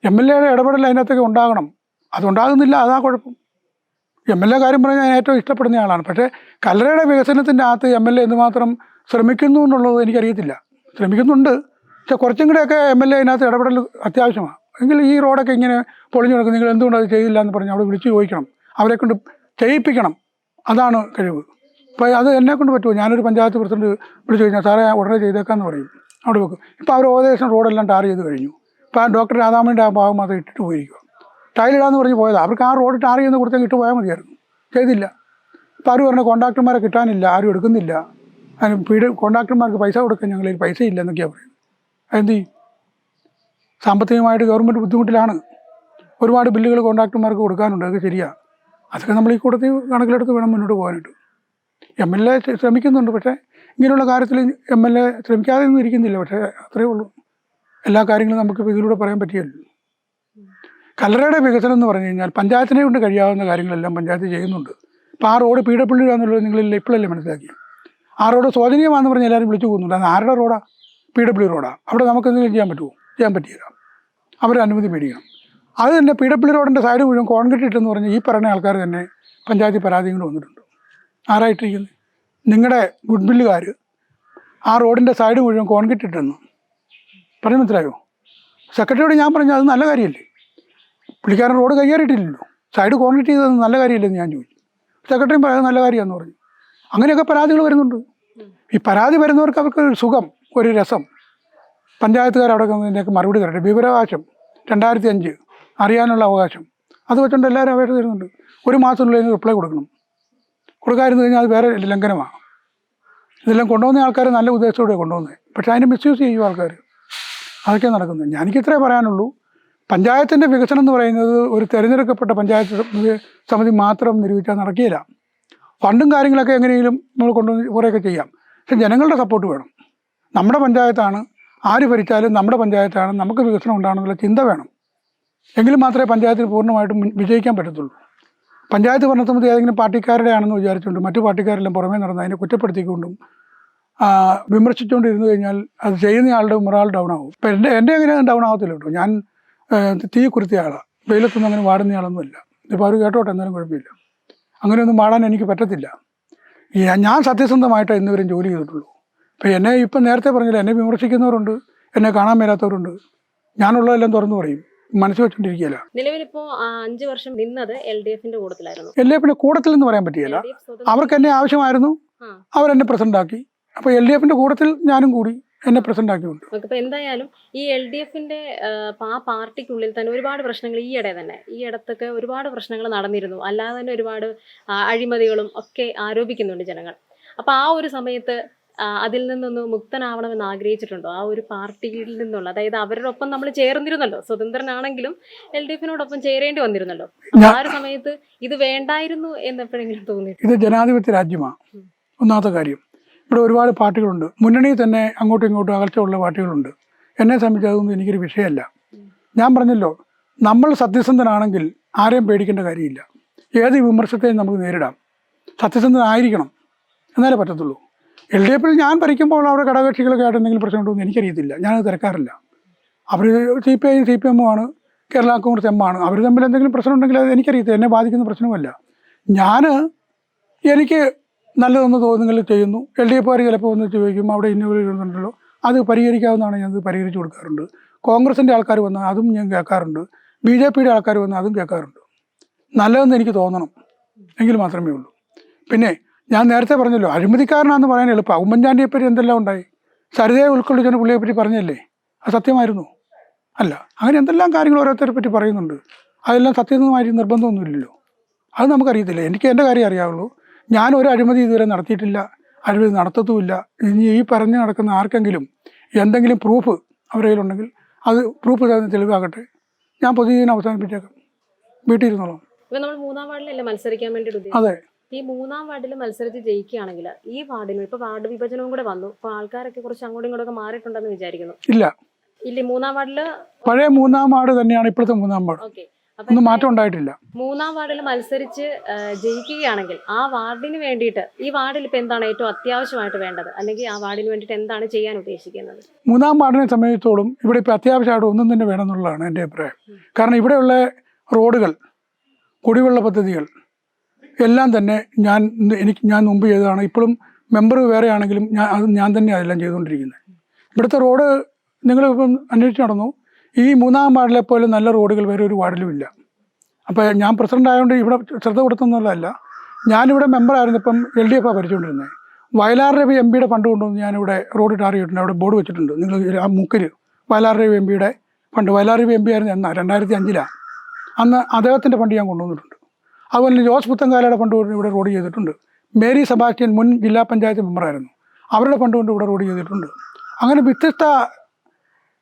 MLAയുടെ ഇടപെടൽ അതിനകത്തൊക്കെ ഉണ്ടാകണം. അതുണ്ടാകുന്നില്ല, അതാ കുഴപ്പം. MLA കാര്യം പറഞ്ഞാൽ ഞാൻ ഏറ്റവും ഇഷ്ടപ്പെടുന്ന ആളാണ്. പക്ഷേ കല്ലറയുടെ വികസനത്തിൻ്റെ അകത്ത് MLA എന്തുമാത്രം ശ്രമിക്കുന്നു എന്നുള്ളത് എനിക്കറിയത്തില്ല. ശ്രമിക്കുന്നുണ്ട്, പക്ഷെ കുറച്ചും കൂടെയൊക്കെ MLA അതിനകത്ത് ഇടപെടൽ അത്യാവശ്യമാണ്. എങ്കിൽ ഈ റോഡൊക്കെ ഇങ്ങനെ പൊളിഞ്ഞു കിടക്കും, നിങ്ങൾ എന്തുകൊണ്ട് അത് ചെയ്തില്ല എന്ന് പറഞ്ഞ് അവിടെ വിളിച്ച് ചോദിക്കണം, അവരെ കൊണ്ട് ചെയ്യിപ്പിക്കണം. അതാണ് കഴിവ്. അപ്പോൾ അത് എന്നെക്കൊണ്ട് പറ്റുമോ? ഞാനൊരു പഞ്ചായത്ത് പ്രസിഡന്റ് വിളിച്ചു കഴിഞ്ഞാൽ സാറേ ഉടനെ ചെയ്തേക്കാമെന്ന് പറയും, അവിടെ വെക്കും. ഇപ്പോൾ അവർ ഏകദേശം റോഡെല്ലാം ടാർ ചെയ്ത് കഴിഞ്ഞു. ഇപ്പോൾ ആ ഡോക്ടർ രാധാമണിയുടെ ആ ഭാഗം മാത്രം ഇട്ടിട്ട് പോയിരിക്കുക. ടൈലിടാന്ന് പറഞ്ഞ് പോയതാണ്. അവർക്ക് ആ റോഡ് ടാർ ചെയ്യുന്ന കൊടുത്തെങ്കിൽ ഇട്ട് പോയാൽ മതിയായിരുന്നു, ചെയ്തില്ല. ഇപ്പോൾ അവർ പറഞ്ഞ കോൺട്രാക്ടർമാരെ കിട്ടാനില്ല, ആരും എടുക്കുന്നില്ല. അതിന് കോൺട്രാക്ടർമാർക്ക് പൈസ കൊടുക്കാൻ ഞങ്ങളിൽ പൈസ ഇല്ല എന്നൊക്കെയാണ് പറയുന്നത്. അതെന്ത് ചെയ്യും? സാമ്പത്തികമായിട്ട് ഗവൺമെൻറ് ബുദ്ധിമുട്ടിലാണ്. ഒരുപാട് ബില്ലുകൾ കോൺട്രാക്ടർമാർക്ക് കൊടുക്കാനുണ്ട്, അതൊക്കെ ശരിയാണ്. അതൊക്കെ നമ്മൾ ഈ കൂട്ടത്തിൽ കണക്കിലെടുത്ത് വേണം മുന്നോട്ട് പോകാനായിട്ട്. MLA ശ്രമിക്കുന്നുണ്ട്, പക്ഷേ ഇങ്ങനെയുള്ള കാര്യത്തിൽ MLA ശ്രമിക്കാതെ ഒന്നും ഇരിക്കുന്നില്ല. പക്ഷേ അത്രയേ ഉള്ളൂ. എല്ലാ കാര്യങ്ങളും നമുക്ക് ഇതിലൂടെ പറയാൻ പറ്റിയല്ലോ. കല്ലറയുടെ വികസനം എന്ന് പറഞ്ഞു കഴിഞ്ഞാൽ പഞ്ചായത്തിനെ കൊണ്ട് കഴിയാവുന്ന കാര്യങ്ങളെല്ലാം പഞ്ചായത്ത് ചെയ്യുന്നുണ്ട്. ഇപ്പോൾ ആ റോഡ് PW ആണെന്നുള്ളത് നിങ്ങളില്ല ഇപ്പോഴല്ലേ മനസ്സിലാക്കി. ആ റോഡ് ശോചനീയമാണെന്ന് പറഞ്ഞ് എല്ലാവരും വിളിച്ചു പോകുന്നുണ്ട്. അത് ആരുടെ റോഡാണ്? PW റോഡാണ്. അവിടെ നമുക്ക് എന്തെങ്കിലും ചെയ്യാൻ പറ്റുമോ? ചെയ്യാൻ പറ്റിയില്ല. അവരുടെ അനുമതി മേടിക്കണം. അത് തന്നെ പീഡബ്ല്യൂ റോഡിൻ്റെ സൈഡ് മുഴുവൻ കോൺക്രീറ്റ് ഇട്ടെന്ന് പറഞ്ഞ് ഈ പറയുന്ന ആൾക്കാർ തന്നെ പഞ്ചായത്തിൽ പരാതികൾ വന്നിട്ടുണ്ട്. ആരായിട്ടിരിക്കുന്നത്? നിങ്ങളുടെ ഗുഡ് ബില്ലുകാർ ആ റോഡിൻ്റെ സൈഡ് മുഴുവൻ കോൺക്രീറ്റ് ഇട്ടെന്ന് പറഞ്ഞ് മനസ്സിലായോ? സെക്രട്ടറിയോട് ഞാൻ പറഞ്ഞു അത് നല്ല കാര്യമല്ലേ, പുള്ളിക്കാരൻ റോഡ് കയ്യേറിയിട്ടില്ലല്ലോ, സൈഡ് കോൺക്രീറ്റ് ചെയ്തത് നല്ല കാര്യമില്ലെന്ന് ഞാൻ ചോദിച്ചു. സെക്രട്ടറിയും പറയുന്നത് നല്ല കാര്യമാണെന്ന് പറഞ്ഞു. അങ്ങനെയൊക്കെ പരാതികൾ വരുന്നുണ്ട്. ഈ പരാതി വരുന്നവർക്ക് അവർക്കൊരു സുഖം, ഒരു രസം. പഞ്ചായത്തുകാർ അവിടെ ഇതിൻ്റെയൊക്കെ മറുപടി തരട്ടെ. വിവരാവകാശം 2005 അറിയാനുള്ള അവകാശം അത് വെച്ചുകൊണ്ട് എല്ലാവരും അപേക്ഷ തരുന്നുണ്ട്. 1 മാസത്തിനുള്ളിൽ റിപ്ലൈ കൊടുക്കണം. കൊടുക്കാതിരുന്നു കഴിഞ്ഞാൽ അത് വേറെ ലംഘനമാണ്. ഇതെല്ലാം കൊണ്ടുവന്ന ആൾക്കാർ നല്ല ഉദ്ദേശത്തോടെ കൊണ്ടുവന്നത്, പക്ഷേ അതിനെ മിസ്യൂസ് ചെയ്യും ആൾക്കാർ. അതൊക്കെ നടക്കുന്നത്. എനിക്ക് ഇത്രേ പറയാനുള്ളൂ. പഞ്ചായത്തിൻ്റെ വികസനം എന്ന് പറയുന്നത് ഒരു തിരഞ്ഞെടുക്കപ്പെട്ട പഞ്ചായത്ത് സമിതി മാത്രം നിരൂപിച്ചാൽ നടക്കുകയില്ല. ഫണ്ടും കാര്യങ്ങളൊക്കെ എങ്ങനെയെങ്കിലും നമ്മൾ കൊണ്ടുവന്ന് കുറേയൊക്കെ ചെയ്യാം. പക്ഷെ ജനങ്ങളുടെ സപ്പോർട്ട് വേണം. നമ്മുടെ പഞ്ചായത്താണ്, ആര് ഭരിച്ചാലും നമ്മുടെ പഞ്ചായത്താണ്, നമുക്ക് വികസനം ഉണ്ടാകണമെന്നുള്ള ചിന്ത വേണം. എങ്കിലും മാത്രമേ പഞ്ചായത്തിന് പൂർണ്ണമായിട്ടും വിജയിക്കാൻ പറ്റത്തുള്ളൂ. പഞ്ചായത്ത് ഭരണസമിതി ഏതെങ്കിലും പാർട്ടിക്കാരുടെ ആണെന്ന് വിചാരിച്ചുകൊണ്ട് മറ്റു പാർട്ടിക്കാരെല്ലാം പുറമേ നടന്ന് അതിനെ കുറ്റപ്പെടുത്തിക്കൊണ്ടും വിമർശിച്ചുകൊണ്ടിരുന്നു കഴിഞ്ഞാൽ അത് ചെയ്യുന്നയാളുടെ മൊറാൾ ഡൗൺ ആവും. ഇപ്പം എൻ്റെ എങ്ങനെ ഡൗൺ ആവത്തില്ല കേട്ടോ. ഞാൻ തീ കുരുത്തിയ ആളാണ്, വെയിലത്തൊന്നും അങ്ങനെ വാടുന്നയാളൊന്നുമല്ല. ഇപ്പോൾ അവർ കേട്ടോട്ടെ, എന്നാലും കുഴപ്പമില്ല. അങ്ങനെയൊന്നും വാടാൻ എനിക്ക് പറ്റത്തില്ല. ഞാൻ സത്യസന്ധമായിട്ട് ഇന്നുവരെയും ജോലി ചെയ്തിട്ടുള്ളൂ. ഇപ്പം എന്നെ ഇപ്പം നേരത്തെ പറഞ്ഞില്ല, എന്നെ വിമർശിക്കുന്നവരുണ്ട്, എന്നെ കാണാൻ മേലാത്തവരുണ്ട്. ഞാനുള്ളതെല്ലാം തുറന്നു പറയും, മനസ്സ് വെച്ചോണ്ടിരിക്കുകയല്ല. നിലവിലിപ്പോ 5 വർഷം നിന്നത് LDFന്റെ കൂടത്തിലായിരുന്നു. LDFന്റെ കൂടത്തിൽ എന്ന് പറയാൻ പറ്റിയല്ല. അവർക്ക് എന്നെ ആവശ്യമായിരുന്നു, അവരെന്നെ പ്രസിഡന്റ് ആക്കി. അപ്പോൾ LDFന്റെ കൂടത്തിൽ ഞാനും കൂടി എന്നെ പ്രസിഡന്റ് ആക്കിയുണ്ട്. അപ്പോൾ എന്തായാലും ഈ LDFന്റെ ആ പാർട്ടിക്കുള്ളിൽ തന്നെ ഒരുപാട് പ്രശ്നങ്ങൾ ഈ ഇടത്തൊക്കെ ഒരുപാട് പ്രശ്നങ്ങൾ നടന്നിരുന്നു. അല്ലാതെ തന്നെ ഒരുപാട് അഴിമതികളും ഒക്കെ ആരോപിക്കുന്നുണ്ട് ജനങ്ങൾ. അപ്പോൾ ആ ഒരു സമയത്ത് അതിൽ നിന്നൊന്ന് മുക്തനാവണമെന്ന് ആഗ്രഹിച്ചിട്ടുണ്ടോ? ആ ഒരു പാർട്ടിയിൽ നിന്നുള്ള, അതായത് അവരുടെ ഒപ്പം നമ്മൾ ചേർന്നിരുന്നല്ലോ, സ്വതന്ത്രനാണെങ്കിലും LDFനോടൊപ്പം ചേരേണ്ടി വന്നിരുന്നല്ലോ. ആ ഒരു സമയത്ത് ഇത് വേണ്ടായിരുന്നു എന്നെപ്പോഴെങ്കിലും തോന്നി? ഇത് ജനാധിപത്യ രാജ്യമാണ്, ഒന്നാമത്തെ കാര്യം. ഇവിടെ ഒരുപാട് പാർട്ടികളുണ്ട്, മുന്നണിയിൽ തന്നെ അങ്ങോട്ടും ഇങ്ങോട്ടും അകൽച്ചയുള്ള പാർട്ടികളുണ്ട്. എന്നെ സംബന്ധിച്ച് അതൊന്നും എനിക്കൊരു വിഷയമല്ല. ഞാൻ പറഞ്ഞല്ലോ, നമ്മൾ സത്യസന്ധനാണെങ്കിൽ ആരെയും പേടിക്കേണ്ട കാര്യമില്ല. ഏത് വിമർശത്തെയും നമുക്ക് നേരിടാം. സത്യസന്ധനായിരിക്കണം, എന്നാലേ പറ്റത്തുള്ളൂ. LDFിൽ ഞാൻ ഭരിക്കുമ്പോൾ അവിടെ ഘടകകക്ഷികളൊക്കെ ആയിട്ട് എന്തെങ്കിലും പ്രശ്നമുണ്ടോ എന്ന് എനിക്കറിയത്തില്ല, ഞാനത് തിരക്കാറില്ല. അവർ CPI CPM ആണ്, കേരള കോൺഗ്രസ് M ആണ്. അവർ തമ്മിൽ എന്തെങ്കിലും പ്രശ്നം ഉണ്ടെങ്കിൽ അത് എനിക്കറിയത്തില്ല, എന്നെ ബാധിക്കുന്ന പ്രശ്നമല്ല. എനിക്ക് നല്ലതൊന്ന് തോന്നുന്നെങ്കിൽ ചെയ്യുന്നു. LDFുകാർ ചിലപ്പോൾ ഒന്ന് ചോദിക്കും അവിടെ ഇന്നുണ്ടല്ലോ, അത് പരിഹരിക്കാവുന്നതാണ്, ഞാനത് പരിഹരിച്ച് കൊടുക്കാറുണ്ട്. കോൺഗ്രസിൻ്റെ ആൾക്കാർ വന്നാൽ അതും ഞാൻ കേൾക്കാറുണ്ട്. BJPയുടെ ആൾക്കാർ വന്നാൽ അതും കേൾക്കാറുണ്ട്. നല്ലതെന്ന് എനിക്ക് തോന്നണം എങ്കിൽ മാത്രമേ ഉള്ളൂ. പിന്നെ ഞാൻ നേരത്തെ പറഞ്ഞല്ലോ, അഴിമതിക്കാരനാണെന്ന് പറയാൻ എളുപ്പമാണ്. ഉമ്മൻചാണ്ടിയെ പറ്റി എന്തെല്ലാം ഉണ്ടായി, സരിതയെ ഉൾക്കൊള്ളിച്ചവന് പുള്ളിയെ പറ്റി പറഞ്ഞല്ലേ, അത് സത്യമായിരുന്നു? അല്ല. അങ്ങനെ എന്തെല്ലാം കാര്യങ്ങൾ ഓരോരുത്തരെ പറ്റി പറയുന്നുണ്ട്. അതെല്ലാം സത്യസന്ധമായി നിർബന്ധമൊന്നുമില്ലല്ലോ, അത് നമുക്കറിയത്തില്ല. എനിക്ക് എൻ്റെ കാര്യം അറിയാവുള്ളൂ. ഞാൻ ഒരു അഴിമതി ഇതുവരെ നടത്തിയിട്ടില്ല, അഴിമതി നടത്തത്തുമില്ല. ഇനി ഈ പറഞ്ഞ് നടക്കുന്ന ആർക്കെങ്കിലും എന്തെങ്കിലും പ്രൂഫ് അവരുടെ കയ്യിലുണ്ടെങ്കിൽ അത് പ്രൂഫ് തെളിവാകട്ടെ, ഞാൻ പൊതുജീവനം അവസാനിപ്പിച്ചേക്കാം, വീട്ടിൽ ഇരുന്നോളാം. ഇപ്പം നമ്മൾ 3-ാം വാർഡിലല്ലേ മത്സരിക്കാൻ വേണ്ടിയിട്ട്? അതെ. ഈ 3-ാം വാർഡിൽ മത്സരിച്ച് ജയിക്കുകയാണെങ്കിൽ ഈ വാർഡിന് ഇപ്പോൾ വാർഡ് വിഭജനവും കൂടെ വന്നു, അപ്പോൾ ആൾക്കാരൊക്കെ കുറച്ച് അങ്ങോട്ടും ഇങ്ങോട്ടൊക്കെ മാറിയിട്ടുണ്ടെന്ന് വിചാരിക്കുന്നു. ഇല്ല, 3-ാം വാർഡിൽ പഴയ 3-ാം വാർഡ് തന്നെയാണ് ഇപ്പോഴത്തെ 3-ാം വാർഡ്. ഓക്കെ, ഒന്നും മാറ്റം ഉണ്ടായിട്ടില്ല. 3-ാം വാർഡിൽ മത്സരിച്ച് ജയിക്കുകയാണെങ്കിൽ ആ വാർഡിന് വേണ്ടിയിട്ട്, ഈ വാർഡിൽ ഇപ്പോൾ എന്താണ് ഏറ്റവും അത്യാവശ്യമായിട്ട് വേണ്ടത്, അല്ലെങ്കിൽ ആ വാർഡിന് വേണ്ടിയിട്ട് എന്താണ് ചെയ്യാൻ ഉദ്ദേശിക്കുന്നത്? 3-ാം വാർഡിനെ സംബന്ധിച്ചിടത്തോളം ഇവിടെ ഇപ്പോൾ അത്യാവശ്യമായിട്ട് ഒന്നും തന്നെ വേണമെന്നുള്ളതാണ് എൻ്റെ അഭിപ്രായം. കാരണം ഇവിടെയുള്ള റോഡുകൾ, കുടിവെള്ള പദ്ധതികൾ എല്ലാം തന്നെ ഞാൻ മുമ്പ് ചെയ്തതാണ്. ഇപ്പോഴും മെമ്പർ വേറെ ആണെങ്കിലും ഞാൻ തന്നെ അതെല്ലാം ചെയ്തുകൊണ്ടിരിക്കുന്നത്. ഇവിടുത്തെ റോഡ് നിങ്ങളിപ്പം അന്വേഷിച്ച് നടന്നു, ഈ 3-ാം വാർഡിലെ പോലെ നല്ല റോഡുകൾ വേറെ ഒരു വാർഡിലും ഇല്ല. അപ്പോൾ ഞാൻ പ്രസിഡൻ്റ് ആയതുകൊണ്ട് ഇവിടെ ശ്രദ്ധ കൊടുത്തൊന്നുമല്ല. ഞാനിവിടെ മെമ്പറായിരുന്നപ്പം LDFാണ് ഭരിച്ചുകൊണ്ടിരുന്നത്. വയലാർ രവി MPയുടെ ഫണ്ട് കൊണ്ടുവന്ന് ഞാനിവിടെ റോഡ് ടാർ ചെയ്തിട്ടുണ്ട്. അവിടെ ബോർഡ് വെച്ചിട്ടുണ്ട്, നിങ്ങൾ ആ മുക്കിൽ വയലാർ രവി MPയുടെ ഫണ്ട്. വയലാർ രവി MP ആയിരുന്നു എന്നാ 2005 അന്ന് അദ്ദേഹത്തിൻ്റെ ഫണ്ട് ഞാൻ കൊണ്ടുവന്നിട്ടുണ്ട്. അതുപോലെ ജോസ് പുത്തൻകാലയുടെ ഫണ്ട് കൊണ്ട് ഇവിടെ റോഡ് ചെയ്തിട്ടുണ്ട്. മേരി സെബാസ്റ്റ്യൻ മുൻ ജില്ലാ പഞ്ചായത്ത് മെമ്പറായിരുന്നു, അവരുടെ ഫണ്ട് കൊണ്ട് ഇവിടെ റോഡ് ചെയ്തിട്ടുണ്ട്. അങ്ങനെ വ്യത്യസ്ത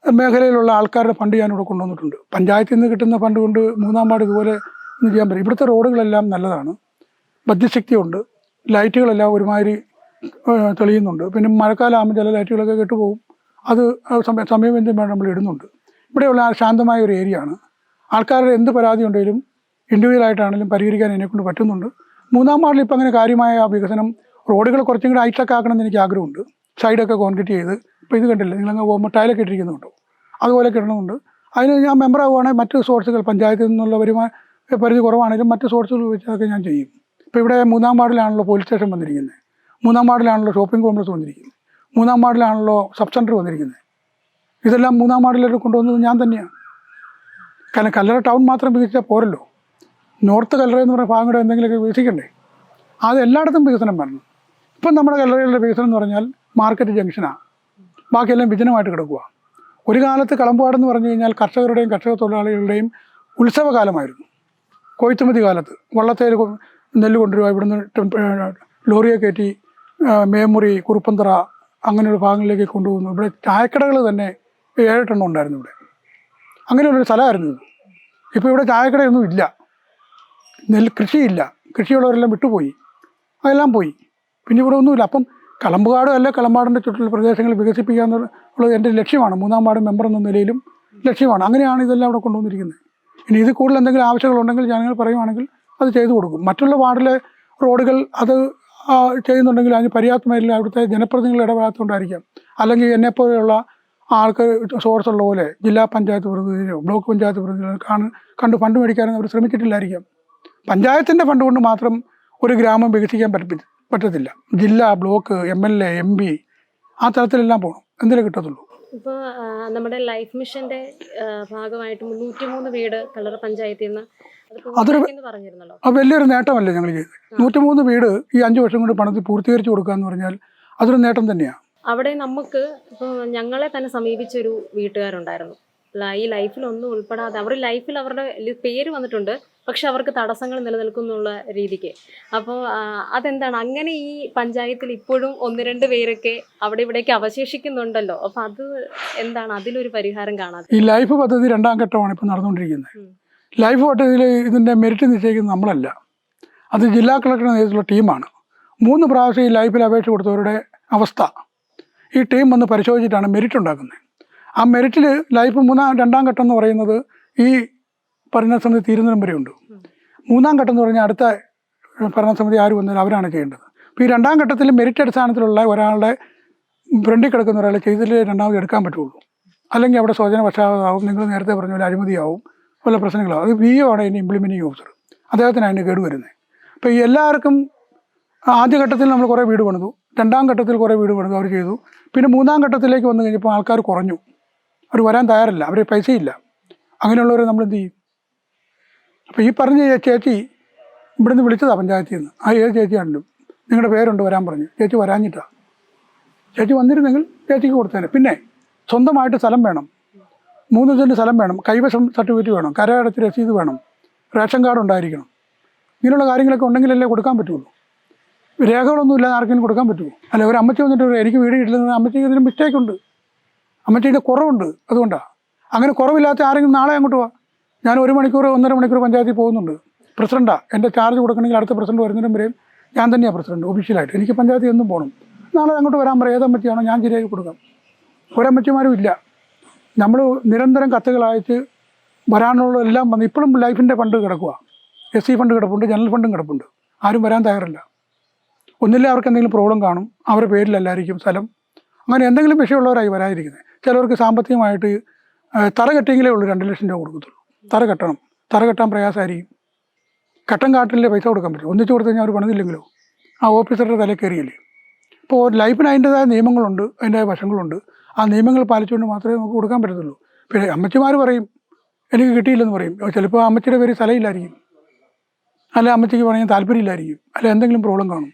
മേഖലയിലുള്ള ആൾക്കാരുടെ ഫണ്ട് ഞാനിവിടെ കൊണ്ടുവന്നിട്ടുണ്ട്. പഞ്ചായത്തിൽ നിന്ന് കിട്ടുന്ന ഫണ്ട് കൊണ്ട് 3-ാം വാർഡ് ഇതുപോലെ ഒന്നും ചെയ്യാൻ പറ്റും. ഇവിടുത്തെ റോഡുകളെല്ലാം നല്ലതാണ്, ബുദ്ധിശക്തിയുണ്ട്, ലൈറ്റുകളെല്ലാം ഒരുമാതിരി തെളിയുന്നുണ്ട്. പിന്നെ മഴക്കാലം ആകുമ്പോൾ ചില ലൈറ്റുകളൊക്കെ കെട്ടുപോകും, അത് സമയബന്ധിതം വേണം നമ്മൾ ഇടുന്നുണ്ട്. ഇവിടെയുള്ള ശാന്തമായ ഒരു ഏരിയയാണ്. ആൾക്കാരുടെ എന്ത് പരാതി ഉണ്ടെങ്കിലും ഇൻഡിവിജ്വലായിട്ടാണെങ്കിലും പരിഹരിക്കാൻ എന്നെക്കൊണ്ട് പറ്റുന്നുണ്ട്. 3-ാം വാർഡിൽ ഇപ്പം അങ്ങനെ കാര്യമായ വികസനം, റോഡുകൾ കുറച്ചും കൂടെ ഹൈടെക് ആക്കണമെന്ന് എനിക്ക് ആഗ്രഹമുണ്ട്. സൈഡൊക്കെ കോൺക്രീറ്റ് ചെയ്ത്, ഇപ്പോൾ ഇത് കണ്ടില്ലേ, നിങ്ങളങ്ങ് പോകുമ്പോൾ ടൈലൊക്കെ ഇട്ടിരിക്കുന്നുണ്ടോ, അതുപോലെ കിട്ടണമെന്നുണ്ട്. അതിന് ഞാൻ മെമ്പറാകുവാണെങ്കിൽ മറ്റ് സോഴ്സുകൾ പഞ്ചായത്തിൽ നിന്നുള്ള വരുമാന പരിധി കുറവാണെങ്കിലും മറ്റ് സോഴ്സുകൾ വെച്ചതൊക്കെ ഞാൻ ചെയ്യും. ഇപ്പോൾ ഇവിടെ 3-ാം വാർഡിലാണല്ലോ പോലീസ് സ്റ്റേഷൻ വന്നിരിക്കുന്നത്, 3-ാം വാർഡിലാണല്ലോ ഷോപ്പിംഗ് കോംപ്ലക്സ് വന്നിരിക്കുന്നത്, 3-ാം വാർഡിലാണല്ലോ സബ് സെൻറ്റർ വന്നിരിക്കുന്നത്. ഇതെല്ലാം 3-ാം വാർഡിലേക്ക് കൊണ്ടുവന്നത് ഞാൻ തന്നെയാണ്. കാരണം കല്ലറ ടൗൺ മാത്രം വികസിച്ചാൽ പോരല്ലോ, നോർത്ത് കല്ലറ എന്ന് പറഞ്ഞ ഭാഗം കൂടെ എന്തെങ്കിലുമൊക്കെ വികസിക്കണ്ടേ. അത് എല്ലായിടത്തും വികസനം വരണം. ഇപ്പം നമ്മുടെ കല്ലറയിലെ വികസനം എന്ന് പറഞ്ഞാൽ മാർക്കറ്റ് ജംഗ്ഷനാണ്, ബാക്കിയെല്ലാം വിജനമായിട്ട് കിടക്കുക. ഒരു കാലത്ത് കളമ്പാടെന്ന് പറഞ്ഞു കഴിഞ്ഞാൽ കർഷകരുടെയും കർഷക തൊഴിലാളികളുടെയും ഉത്സവകാലമായിരുന്നു. കൊയ്ത്തുമതി കാലത്ത് വള്ളത്തേൽ നെല്ല് കൊണ്ടുവരിക, ഇവിടുന്ന് ലോറിയെ കയറ്റി മേമുറി, കുറുപ്പന്തറ അങ്ങനെയുള്ള ഭാഗങ്ങളിലേക്ക് കൊണ്ടുപോകുന്നു. ഇവിടെ ചായക്കടകൾ തന്നെ 7-8 ഉണ്ടായിരുന്നു ഇവിടെ. അങ്ങനെയുള്ളൊരു സ്ഥലമായിരുന്നു ഇത്. ഇപ്പോൾ ഇവിടെ ചായക്കടയൊന്നും ഇല്ല, കൃഷിയില്ല, കൃഷിയുള്ളവരെല്ലാം വിട്ടുപോയി, അതെല്ലാം പോയി. പിന്നെ ഇവിടെ ഒന്നുമില്ല. അപ്പം കളമ്പുകാടും അല്ല, കളമ്പാടിൻ്റെ ചുറ്റുള്ള പ്രദേശങ്ങൾ വികസിപ്പിക്കുക എന്നുള്ളത് എൻ്റെ ലക്ഷ്യമാണ്. 3-ാം വാർഡ് മെമ്പർ എന്ന നിലയിലും ലക്ഷ്യമാണ്. അങ്ങനെയാണ് ഇതെല്ലാം ഇവിടെ കൊണ്ടുവന്നിരിക്കുന്നത്. ഇനി ഇത് കൂടുതൽ എന്തെങ്കിലും ആവശ്യങ്ങളുണ്ടെങ്കിൽ ജനങ്ങൾ പറയുവാണെങ്കിൽ അത് ചെയ്തു കൊടുക്കും. മറ്റുള്ള വാർഡിലെ റോഡുകൾ അത് ചെയ്യുന്നുണ്ടെങ്കിൽ അതിന് പര്യാപ്തമായില്ല, അവിടുത്തെ ജനപ്രതിനിധികൾ ഇടപെടാത്തതുകൊണ്ടായിരിക്കാം. അല്ലെങ്കിൽ എന്നെപ്പോലെയുള്ള ആൾക്ക് സോഴ്സുള്ള പോലെ ജില്ലാ പഞ്ചായത്ത് പ്രതിനിധിയോ ബ്ലോക്ക് പഞ്ചായത്ത് പ്രതിനിധികളോ കണ്ട് ഫണ്ട് മേടിക്കാനൊന്നും അവർ ശ്രമിച്ചിട്ടില്ലായിരിക്കാം. പഞ്ചായത്തിൻ്റെ ഫണ്ട് കൊണ്ട് മാത്രം ഒരു ഗ്രാമം വികസിക്കാൻ പറ്റത്തില്ല. ജില്ല, ബ്ലോക്ക്, MLA, MP ആ തലത്തിലെല്ലാം പോകണം, എന്തെങ്കിലും കിട്ടത്തുള്ളൂ. ഇപ്പോൾ നമ്മുടെ ലൈഫ് മിഷന്റെ ഭാഗമായിട്ട് 303 വീട് കല്ലറ പഞ്ചായത്തിൽ നിന്ന് പറഞ്ഞിരുന്നല്ലോ. അത് വലിയൊരു നേട്ടമല്ലേ ഞങ്ങൾ ചെയ്തത്. 103 വീട് ഈ 5 വർഷം കൊണ്ട് പണത്തിൽ പൂർത്തീകരിച്ചു കൊടുക്കുക എന്ന് പറഞ്ഞാൽ അതൊരു നേട്ടം തന്നെയാണ്. അവിടെ നമുക്ക് ഇപ്പോൾ ഞങ്ങളെ തന്നെ സമീപിച്ചൊരു വീട്ടുകാരുണ്ടായിരുന്നു. ഈ ലൈഫിലൊന്നും ഉൾപ്പെടാതെ അവർ ലൈഫിൽ അവരുടെ പേര് വന്നിട്ടുണ്ട്, പക്ഷെ അവർക്ക് തടസ്സങ്ങൾ നിലനിൽക്കുന്നുള്ള രീതിക്ക്. അപ്പോൾ അതെന്താണ് അങ്ങനെ ഈ പഞ്ചായത്തിൽ ഇപ്പോഴും 1-2 പേരൊക്കെ അവിടെ ഇവിടേക്ക് അവശേഷിക്കുന്നുണ്ടല്ലോ. അപ്പോൾ അത് എന്താണ്, അതിലൊരു പരിഹാരം കാണാതെ? ഈ ലൈഫ് പദ്ധതി 2-ാം ഘട്ടമാണ് ഇപ്പോൾ നടന്നുകൊണ്ടിരിക്കുന്നത്. ലൈഫ് പദ്ധതിയിൽ ഇതിൻ്റെ മെറിറ്റ് നിശ്ചയിക്കുന്നത് നമ്മളല്ല, അത് ജില്ലാ കളക്ടറുടെ നേതൃത്വത്തിലുള്ള ടീമാണ്. 3 പ്രാവശ്യം ഈ ലൈഫിൽ അപേക്ഷ കൊടുത്തവരുടെ അവസ്ഥ ഈ ടീം വന്ന് പരിശോധിച്ചിട്ടാണ് മെറിറ്റ് ഉണ്ടാക്കുന്നത്. ആ മെറിറ്റിൽ ലൈഫ് 2-ാം ഘട്ടം എന്ന് പറയുന്നത് ഈ ഭരണസമിതി തീരുന്നതിനും വരെയുണ്ട്. 3-ാം ഘട്ടം എന്ന് പറഞ്ഞാൽ അടുത്ത ഭരണസമിതി ആര് വന്നാലും അവരാണ് ചെയ്യേണ്ടത്. അപ്പോൾ ഈ 2-ാം ഘട്ടത്തിൽ മെറിറ്റ് അടിസ്ഥാനത്തിലുള്ള ഒരാളുടെ ഫ്രണ്ടിൽ കിടക്കുന്ന ഒരാളെ ചെയ്തിട്ട് രണ്ടാമത് എടുക്കാൻ പറ്റുള്ളൂ. അല്ലെങ്കിൽ അവിടെ സ്വജനപക്ഷാതാവും, നിങ്ങൾ നേരത്തെ പറഞ്ഞ പോലെ അഴിമതിയാവും, പല പ്രശ്നങ്ങളാവും. അത് VO ആണ് അതിൻ്റെ ഇംപ്ലിമെൻറ്റിംഗ് ഓഫീസർ, അദ്ദേഹത്തിന് അതിൻ്റെ കേടുവരുന്നത്. അപ്പോൾ ഈ എല്ലാവർക്കും ആദ്യഘട്ടത്തിൽ നമ്മൾ കുറേ വീട് പണിതു, 2-ാം ഘട്ടത്തിൽ കുറേ വീട് പണിതു, അവർ ചെയ്തു. പിന്നെ 3-ാം ഘട്ടത്തിലേക്ക് വന്നു കഴിഞ്ഞപ്പോൾ ആൾക്കാർ കുറഞ്ഞു, അവർ വരാൻ തയ്യാറില്ല, അവർ പൈസയില്ല. അങ്ങനെയുള്ളവരെ നമ്മൾ എന്ത് ചെയ്യും? അപ്പോൾ ഈ പറഞ്ഞ ചേച്ചി ഇവിടുന്ന് വിളിച്ചതാണ് പഞ്ചായത്തിൽ നിന്ന്. ആ ഏത് ചേച്ചിയാണെങ്കിലും നിങ്ങളുടെ പേരുണ്ട് വരാൻ പറഞ്ഞു. ചേച്ചി വരാഞ്ഞിട്ടാണ്. ചേച്ചി വന്നിരുന്നെങ്കിൽ ചേച്ചിക്ക് കൊടുത്തേനെ. പിന്നെ സ്വന്തമായിട്ട് സ്ഥലം വേണം, 3 സെൻറ്റ് സ്ഥലം വേണം, കൈവശം സർട്ടിഫിക്കറ്റ് വേണം, കരയടച്ച് രസീത് വേണം, റേഷൻ കാർഡ് ഉണ്ടായിരിക്കണം. ഇങ്ങനെയുള്ള കാര്യങ്ങളൊക്കെ ഉണ്ടെങ്കിലല്ലേ കൊടുക്കാൻ പറ്റുള്ളൂ. രേഖകളൊന്നും ഇല്ലാതെ ആർക്കെങ്കിലും കൊടുക്കാൻ പറ്റുമോ? അല്ല, ഒരു അമ്മച്ചി വന്നിട്ട് എനിക്ക് വീട് കിട്ടുന്നത് അമ്മച്ചിക്ക് ഇതിന് മിസ്റ്റേക്കുണ്ട്, അമ്മച്ചിയുടെ കുറവുണ്ട്, അതുകൊണ്ടാണ്. അങ്ങനെ കുറവില്ലാത്ത ആരെങ്കിലും നാളെ അങ്ങോട്ട് പോവാം. ഞാൻ 1 മണിക്കൂർ 1.5 മണിക്കൂർ പഞ്ചായത്തിൽ പോകുന്നുണ്ട്. പ്രസിഡൻ്റാണ്, എൻ്റെ ചാർജ് കൊടുക്കണമെങ്കിൽ അടുത്ത പ്രസിഡന്റ് വരുന്നതിനും വരെയും ഞാൻ തന്നെയാണ് പ്രസിഡന്റ് ഒഫീഷ്യലായിട്ട്. എനിക്ക് പഞ്ചായത്തിൽ എന്നും പോകണം. നാളെ അങ്ങോട്ട് വരാൻ പറയാം, ഏതമ്മച്ചിയാണോ ഞാൻ ശരിയാക്കി കൊടുക്കാം. ഒരമ്മച്ചിമാരും ഇല്ല. നമ്മൾ നിരന്തരം കത്തുകൾ അയച്ച് വരാനുള്ള എല്ലാം വന്ന് ഇപ്പോഴും ലൈഫിൻ്റെ ഫണ്ട് കിടക്കുക, SC ഫണ്ട് കിടപ്പുണ്ട്, ജനറൽ ഫണ്ടും കിടപ്പുണ്ട്. ആരും വരാൻ തയ്യാറില്ല. ഒന്നില്ലേ അവർക്ക് എന്തെങ്കിലും പ്രോബ്ലം കാണും, അവരുടെ പേരിലല്ലായിരിക്കും സ്ഥലം, അങ്ങനെ എന്തെങ്കിലും വിഷയമുള്ളവരായി വരാതിരിക്കുന്നത്. ചിലവർക്ക് സാമ്പത്തികമായിട്ട് തറ കെട്ടിയെങ്കിലേ ഉള്ളൂ 2 ലക്ഷം രൂപ കൊടുക്കത്തുള്ളൂ. തറ കെട്ടണം, തറ കെട്ടാൻ പ്രയാസമായിരിക്കും. കട്ടൻ കാട്ടിലെ പൈസ കൊടുക്കാൻ പറ്റും. ഒന്നിച്ച് കൊടുത്തു കഴിഞ്ഞാൽ അവർ പണിതില്ലെങ്കിലോ ആ ഓഫീസറുടെ തലയിൽ കയറിയില്ലേ. ഇപ്പോൾ ലൈഫിന് അതിൻ്റെതായ നിയമങ്ങളുണ്ട്, അതിൻ്റെതായ വശങ്ങളുണ്ട്. ആ നിയമങ്ങൾ പാലിച്ചുകൊണ്ട് മാത്രമേ നമുക്ക് കൊടുക്കാൻ പറ്റത്തുള്ളൂ. പിന്നെ അമ്മച്ചിമാർ പറയും എനിക്ക് കിട്ടിയില്ലെന്ന് പറയും. ചിലപ്പോൾ അമ്മച്ചിയുടെ പേര് സ്ഥലമില്ലായിരിക്കും, അല്ല അമ്മച്ചിക്ക് പറയാൻ താല്പര്യമില്ലായിരിക്കും, അല്ല എന്തെങ്കിലും പ്രോബ്ലം കാണും.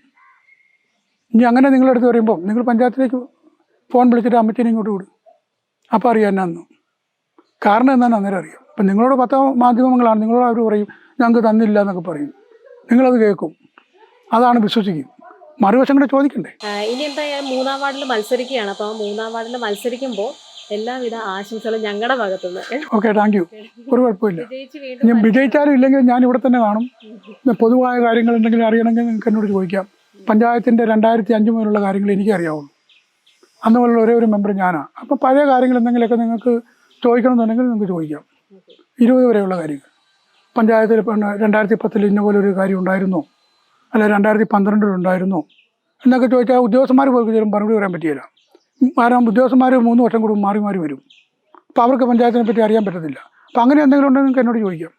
ഇനി അങ്ങനെ നിങ്ങളടുത്ത് പറയുമ്പോൾ നിങ്ങൾ പഞ്ചായത്തിലേക്ക് ഫോൺ വിളിച്ചിട്ട് അമ്മച്ചിനെ ഇങ്ങോട്ട് വിടും. അപ്പോൾ അറിയാം എന്നാന്ന്, കാരണം എന്താണെന്ന് അന്നേരം അറിയാം. അപ്പം നിങ്ങളോട് 10 മാധ്യമങ്ങളാണ്, നിങ്ങളോട് അവർ പറയും ഞങ്ങൾക്ക് തന്നില്ല എന്നൊക്കെ പറയും. നിങ്ങളത് കേൾക്കും, അതാണ് വിശ്വസിക്കും. മറുവശം കൂടെ ചോദിക്കണ്ടേ. ഇനി എന്തായാലും 3-ാം വാർഡിൽ മത്സരിക്കുകയാണ്. അപ്പോൾ 3-ാം വാർഡിൽ മത്സരിക്കുമ്പോൾ എല്ലാവിധ ആശംസകളും ഞങ്ങളുടെ ഭാഗത്തുനിന്ന്. Okay, thank you. ഒരു കുഴപ്പമില്ല. ഞാൻ വിജയിച്ചാലും ഇല്ലെങ്കിൽ ഞാൻ ഇവിടെ തന്നെ കാണും. പൊതുവായ കാര്യങ്ങൾ എന്തെങ്കിലും അറിയണമെങ്കിൽ നിങ്ങൾക്ക് എന്നോട് ചോദിക്കാം. പഞ്ചായത്തിൻ്റെ 2005 മുതലുള്ള കാര്യങ്ങൾ എനിക്കറിയാവുള്ളൂ. അന്ന് മുതലുള്ള ഒരേ ഒരു മെമ്പർ ഞാനാണ്. അപ്പോൾ പഴയ കാര്യങ്ങൾ എന്തെങ്കിലുമൊക്കെ നിങ്ങൾക്ക് ചോദിക്കണമെന്നുണ്ടെങ്കിൽ നിങ്ങൾക്ക് ചോദിക്കാം. 20 വരെയുള്ള കാര്യങ്ങൾ. പഞ്ചായത്തിൽ 2010 ഇന്ന പോലെ ഒരു കാര്യം ഉണ്ടായിരുന്നോ, അല്ല 2012 ഉണ്ടായിരുന്നോ എന്നൊക്കെ ചോദിച്ചാൽ ഉദ്യോഗസ്ഥന്മാർ പോയി ചിലപ്പോൾ മറുപടി പറയാൻ പറ്റിയില്ല. കാരണം ഉദ്യോഗസ്ഥന്മാർ 3 വർഷം കൂടും മാറി മാറി വരും. അപ്പോൾ അവർക്ക് പഞ്ചായത്തിനെ പറ്റി അറിയാൻ പറ്റത്തില്ല. അപ്പോൾ അങ്ങനെ എന്തെങ്കിലും ഉണ്ടെങ്കിൽ നിങ്ങൾക്ക് എന്നോട് ചോദിക്കാം.